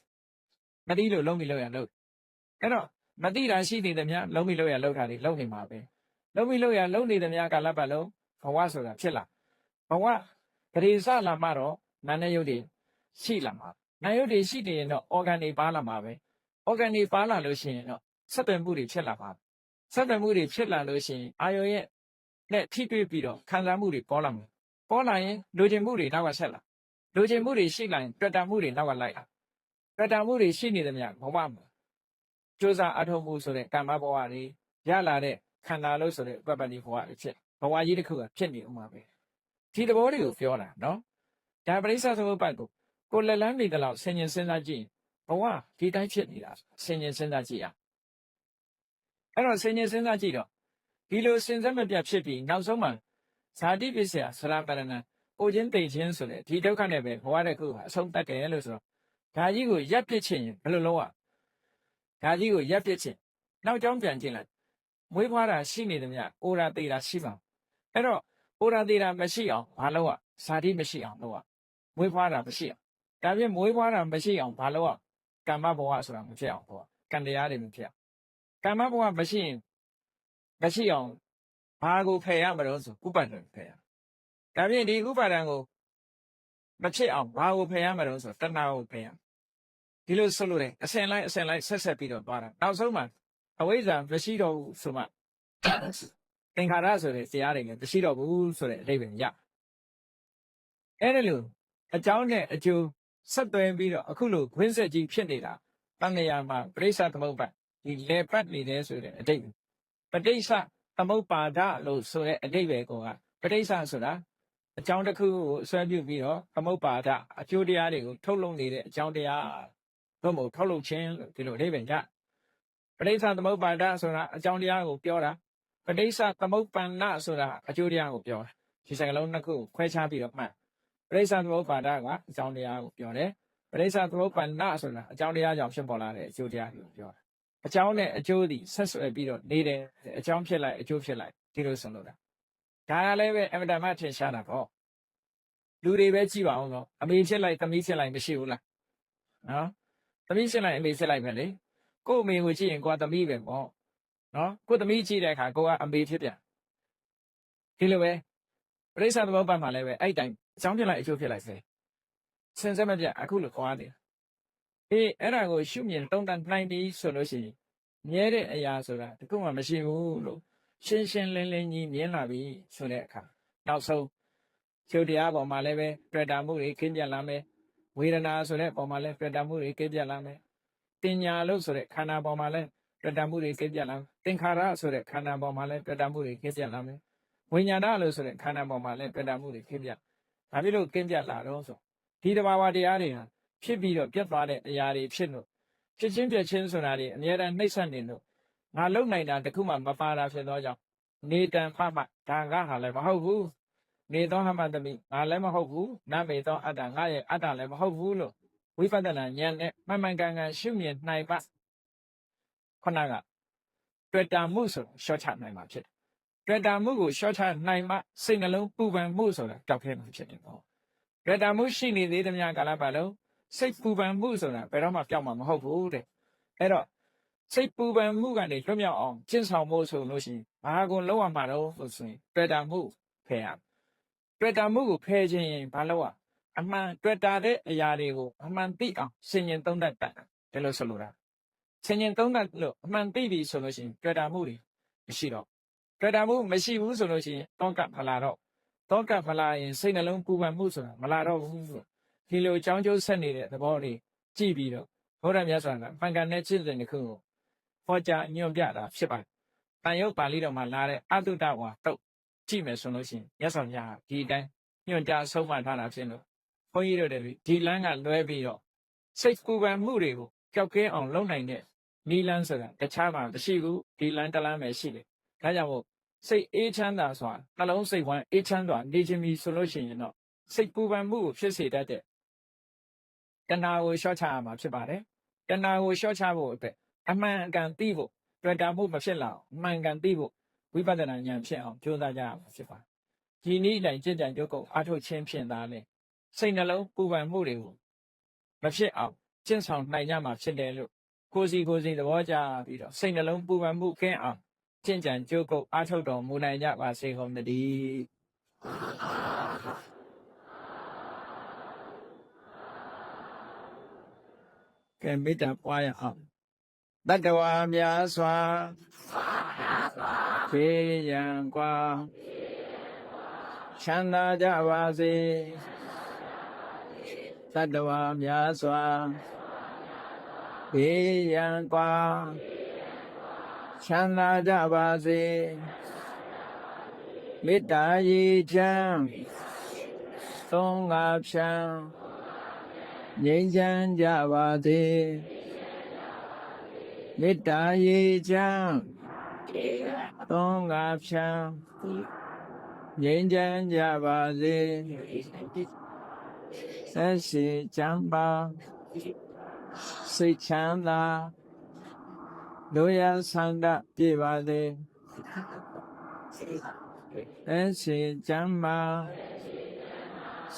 Speaker 1: မသိလို့လုံးပြီးလုံးရလှုပ်အဲ့တော့မသိတာရှိနေသမျှလုံးပြီးလုံးရလှုပ်တာတွေလုံးနေမှာပဲလုံးပြီးလုံးရလှုပ်နေသမျှကာလပတ်လုံးဘဝဆိုတာဖြစ်လာဘဝဂရေစလာမှတော့နာနဲ့ယုတ်တွေရှိလာမှာနာယုတ်တွေရှိနေရင်တော့ organ တွေပါလာမှာပဲ organ တွေပါလာလို့ရှိရင်တော့ဆက်သွယ်မှုတွေဖြစ်လာပါဆက်သွယ်မှုတွေဖြစ်လာလို့ရှိရင်အာယုံရဲ့နဲ့ထိတွေ့ပြီးတော့ခံစားမှုတွေပေါ်လာမှာပေါ်လာရင်လိုချင်မှုတွေနောက်ကဆက်လာလိုချင်မှုတွေရှိလာရင်တွေ့တာမှုတွေနောက်ကလိုက်လာတွေ့တာမှုတွေရှိနေသမျှဘဝမှာကြိုးစားအထောက်မှုဆိုတဲ့ကမ္မဘဝတွေရလာတဲ့ခန္ဓာလို့ဆိုတဲ့ပပ္ပတိဘဝတွေဖြစ်ဘဝကြီးတစ်ခုကဖြစ်နေဥမှာပဲဒီသဘောတွေကိုပြောတာနော်ဒါပရိစ္ဆသမုပ္ပါဒ်ကိုလက်လန်းနေတယ်လို့ဆင်ញင်စဉ်းစားကြည့်ဘဝဒီတိုင်းဖြစ်နေတာဆင်ញင်စဉ်းစားကြည့်ရအဲ့တော့ဆင်ញင်စဉ်းစားကြည့်တော့ဒီလိုစဉ်ဆက်မပြတ်ဖြစ်ပြီးနောက်ဆုံးမှာဇာတိပစ္စယဆရာပရဏံကိုချင်းတိတ်ချင်းဆိုတဲ့ဒီဒုက္ခနဲ့ပဲဘဝတစ်ခုကအဆုံးတတ်တယ်လို့ဆိုတော့ဒါကြီးကိုရပ်ပစ်ခြင်းဘယ်လိုလုပ်ဒါကြီးကိုရပ်ပစ်ခြင်းနောက်ကြောင်းပြန်ကျင်လိုက်မွေးဖွားတာရှိနေသမျှအိုရာသေးတာရှိပါအဲ့တော့အိုရာသေးတာမရှိအောင်ဘာလုပ်ဇာတိမရှိအောင်လုပ်မွေးဖွားတာမရှိအောင်ဒါပြင်မွေးဖွားတာမရှိအောင်ဘာလုပ်ကမ္မဘဝဆိုတာမဖြစ်အောင်ပေါ့ကံတရားတွေမဖြစ်အောင်ကမ္မဘဝမရှိရင်မရှိအောင်ဘာကိုဖယ်ရမလို့ဆိုဥပါဒံဖယ်ရဒါပြင်ဒီဥပါဒံကိုမဖြစ်အောင်ဘာကိုဖယ်ရမလို့ဆိုတဏှာကိုဖယ်ရဒီလိုဆိုလို့တယ်အစဉ်လိုက်ဆက်ပြီးတော့သွားတာနောက်ဆုံးမှာအဝိဇ္ဇာမရှိတော့ဘူးဆိုမှသင်္ခါရဆိုတဲ့တရားတွေလည်းမရှိတော့ဘူးဆိုတဲ့အဓိပ္ပာယ်ရအဲ့ဒါလို့အကြောင်းနဲ့အကျိုးဆက်သွယ်ပြီးတော့အခုလိုခွင်းဆက်ကြီးဖြစ်နေတာတဏှာမှာပရိစ္ဆသမုပ္ပါဒီလေပတ်နေတယ်ဆိုတဲ့အဓိပ္ပာယ်ပဋိစ္စသမုပ္ပါဒလို့ဆိုတဲ့အဓိပ္ပာယ်ကပဋိစ္စဆိုတာအကြောင်းတစ်ခုကိုဆွဲပြုပြီးတော့သမုပ္ပါဒအကျိုးတရားတွေကိုထုတ်လုပ်နေတဲ့အကြောင်းတရားတို့မို့ထုတ်လုပ်ခြင်းလို့ဒီလိုအဓိပ္ပာယ်ကြပဋိစ္စသမုပ္ပါဒဆိုတာအကြောင်းတရားကိုပြောတာပဋိစ္စသမုပ္ပန္နဆိုတာအကျိုးတရားကိုပြောတာဒီစကားလုံးနှစ်ခုကိုခွဲခြားပြီးတော့မှတ်ပဋိစ္စသမုပ္ပါဒကအကြောင်းတရားကိုပြောတယ်ပဋိစ္စသမုပ္ပန္နဆိုတာအကြောင်းတရားကြောင့်ဖြစ်ပေါ်လာတဲ့အကျိုးတရားကိုပြောတာအကြောင်းနဲ့အကျိုးသည်ဆက်ဆွယ်ပြီးတော့နေတယ်အကြောင်းဖြစ်လိုက်အကျိုးဖြစ်လိုက်ဒီလိုဆိုလို့တာဒါကလည်းပဲအမတ္တမထင်ရှားတာပေါ့လူတွေပဲကြည့်ပါအောင်တော့အမေဖြစ်လိုက်သမီးဖြစ်လိုက်မရှိဘူးလားနော်သမီးဖြစ်လိုက်အမေဖြစ်လိုက်ပဲလေကို့အမေကိုကြည့်ရင်ကိုကသမီးပဲပေါ့နော်ကို့သမီးကြည့်တဲ့အခါကိုကအမေဖြစ်ပြန်ဒီလိုပဲပရိစ္ဆသမုပ္ပါဒ်မှာလည်းပဲအဲ့တိုင်အကြောင်းဖြစ်လိုက်အကျိုးဖြစ်လိုက်ပဲစင်စစ်မပြတ်အခုလိုခေါ်ရတယ်အဲ့ဒါကိုရှုမြင်သုံးသပ်နိုင်ပြီဆိုလို့ရှိရင်မြဲတဲ့အရာဆိုတာတခုမှမရှိဘူးလို့ရှင်းရှင်းလင်းလင်းကြီးမြင်လာပြီဆိုတဲ့အခါနောက်ဆုံးကျုပ်တရားပေါ်မှာလည်းပဲတွေ့တာမှုတွေကင်းပြတ်လာမယ်ဝေဒနာဆိုတဲ့ပေါ်မှာလည်းတွေ့တာမှုတွေကင်းပြတ်လာမယ်တင်ညာလို့ဆိုတဲ့ခန္ဓာပေါ်မှာလည်းတွေ့တာမှုတွေကင်းပြတ်လာမယ်သင်္ခါရဆိုတဲ့ခန္ဓာပေါ်မှာလည်းတွေ့တာမှုတွေကင်းပြတ်လာမယ်ဝိညာဏလို့ဆိုတဲ့ခန္ဓာပေါ်မှာလည်းတွေ့တာမှုတွေကင်းပြတ်ဘာဖြစ်လို့ကင်းပြတ်လာတော့ဆိုဒီတဘာဝတရားတွေဟာဖြစ်ပြီးတော့ပြတ်သွားတဲ့အရာတွေဖြစ်လို့ဖြစ်ချင်းပြည့်ချင်းဆိုတာတွေအများအားနှိမ့်ဆက်နေလို့ငါလုံနိုင်တာတခုမှမပါတာဖြစ်သောကြောင့်နေတံဖမဒါငါဟာလည်းမဟုတ်ဘူးနေသောဟမတမိငါလည်းမဟုတ်ဘူးနမေသောအတ္တငါရဲ့အတ္တလည်းမဟုတ်ဘူးလို့ဝိပဿနာဉာဏ်နဲ့မှန်ကန်ရှုမြင်နိုင်ပါခုနကတွေ့တာမှုဆိုရှော့ချနိုင်မှာဖြစ်တယ်တွေ့တာမှုကိုရှော့ချနိုင်မှစိတ်နှလုံးပူပန်မှုဆိုတာတောက်ခဲမှာဖြစ်နေတော့တွေ့တာမှုရှိနေသေးသမျှကာလပတ်လုံးစိတ်ပူပန်မှုဆိုတာဘယ်တော့မှပျောက်မှာမဟုတ်ဘူးတဲ့အဲ့တော့စိတ်ပူပန်မှုကနေလွတ်မြောက်အောင်ကျင့်ဆောင်ဖို့ဆိုလို့ရှိရင်ဘာကိုလုပ်ရမှာတော့ဆိုရင်တွေ့တာမှုဖယ်ရတွေ့တာမှုကိုဖယ်ခြင်းရင်ဘာလုပ်ရအမှန်တွေ့တာတဲ့အရာတွေကိုအမှန်သိအောင်ဆင်ញင်သုံးသပ်တတ်တယ်လို့ဆိုလိုတာဆင်ញင်သုံးသပ်လို့အမှန်သိပြီဆိုလို့ရှိရင်တွေ့တာမှုတွေမရှိတော့တွေ့တာမှုမရှိဘူးဆိုလို့ရှိရင်တောကမလာတော့တောကမလာရင်စိတ်နှလုံးပူပန်မှုဆိုတာမလာတော့ဘူးလို့ဒီလိုအကြောင်းကျိုးဆက်နေတဲ့သဘောတွေကြည့်ပြီးတော့ဘုရားမြတ်စွာဘုရားပံကန်တဲ့จิตတဲ့တစ်ခုကိုဟောကြားညွှန်ပြတာဖြစ်ပါတယ်။တန်ရုပ်ပါဠိတော်မှာလာတဲ့အတုတဝါတုတ်ကြည့်မယ်ဆိုလို့ရှိရင်မြတ်စွာဘုရားဒီအတိုင်းညွှန်ကြားဆုံးမထားတာဖြစ်လို့ဘုန်းကြီးတို့တွေဒီလမ်းကလွဲပြီးတော့စိတ်ပူပန်မှုတွေကိုကြောက်ကဲအောင်လုပ်နိုင်တဲ့နီလန်းဆိုတာတခြားမှာမရှိဘူးဒီလမ်းတစ်လမ်းပဲရှိတယ်။ဒါကြောင့်မို့စိတ်အေးချမ်းသာစွာနှလုံးစိတ်ဝမ်းအေးချမ်းစွာနေခြင်းမီဆိုလို့ရှိရင်တော့စိတ်ပူပန်မှုကိုဖြစ်စေတတ်တဲ့ တဏှာကိုလျှော့ချရမှာဖြစ်ပါတယ်တဏှာကိုလျှော့ချဖို့အတွက်အမှန်အကန်သိဖို့တွေ့တာမှုမဖြစ်လာအောင်အမှန်ကန်သိဖို့ဝိပဿနာဉာဏ်ဖြစ်အောင်ကြိုးစားကြရမှာဖြစ်ပါတယ်ဒီနည်းတိုင်းကြင်ကြံကြုတ်ကုန်အားထုတ်ခြင်းဖြင့်သာလေစိတ်နှလုံးပူပန်မှုတွေကိုမဖြစ်အောင်ကျင့်ဆောင်နိုင်ကြမှာဖြစ်တယ်လို့ကိုယ်စီသဘောကျပြီးတော့စိတ်နှလုံးပူပန်မှုကင်းအောင်ကျင့်ကြံကြုတ်ကုန်အားထုတ်တော်မူနိုင်ကြပါစေကုန်သတည်းကဲမေတ္တာပွားရအောင်တတ္တဝါများစွာဖေးရန်กว่าချမ်းသာကြပါစေတတ္တဝါများစွာဖေးရန်กว่าချမ်းသာကြပါစေမေတ္တာရည်ချမ်းသုံးငါဖြံငြိမ်းချမ်းကြပါစေမေတ္တာရည်ချမ်းသုံးငါဖြံငြိမ်းချမ်းကြပါစေဆက်ရှိချမ်းပါစိတ်ချမ်းသာတို့ရဆန္ဒပြည့်ပါစေဆက်ရှိချမ်းပါ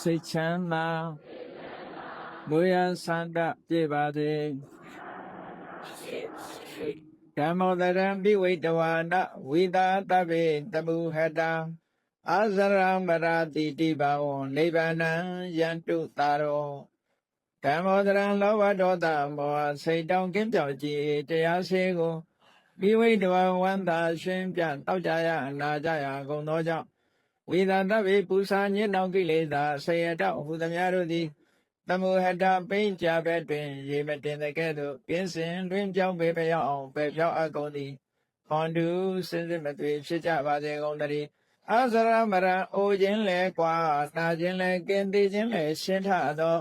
Speaker 1: စိတ်ချမ်းသာတို့ရဆန္ဒပြည့်ပါစေဓမ္မောတရံပိဝိတဝါဒဝိသာတဗ္ဗေတမုဟတံအာဇရံပရာတိတိဘဝံနိဗ္ဗာနံယန္တုတာရောဓမ္မောတရံလောဘဒေါသမောဟစိတ်တောင်းကင်းပြောက်ကြည်တရားစေကိုပိဝိတဝါဝန္တာရှင်ပြတောက်ကြရအနာကြရကုန်သောကြောင့်ဝိသာတဗ္ဗေပူဇာညစ်တောင်ကိလေသာဆေယတောဟူသမျှတို့သည်တမုဟတပိဉ္ကြဘက်တွင်ရေမတင်တဲ့ကဲ့သို့ကင်းစင်တွင်ပြောင်းပေပြောင်းအောင်ပဲပြောင်းအပ်ကုန်သည်ဟွန်တုစင်စစ်မသွေဖြစ်ကြပါစေကုန်တည်းအာဇရမရံအိုခြင်းလဲကွာနာခြင်းလဲကင်းသေးခြင်းလဲရှင်းထသော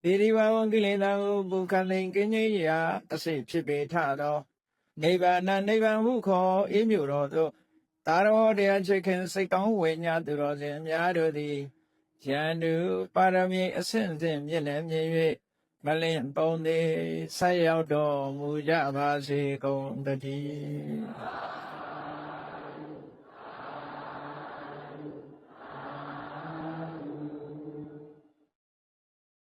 Speaker 1: ဒီဒီဝဝံကိလေသာကိုဘုခသိင်ကင်းကြီးရာအစိတ်ဖြစ်ပေထသောနိဗ္ဗာန်ဟုခေါ်အေးမြူတော်သို့သာရောတရားချစ်ခင်စိတ်ကောင်းဝိညာသူတော်စင်အများတို့သည်ယန္တုပါရမီအစဉ်စဉ်မြင့်လည်းမြင့်၍မလင့်ပုံသည်ဆက်ရောက်တော်မူကြပါစေကုန်တည်း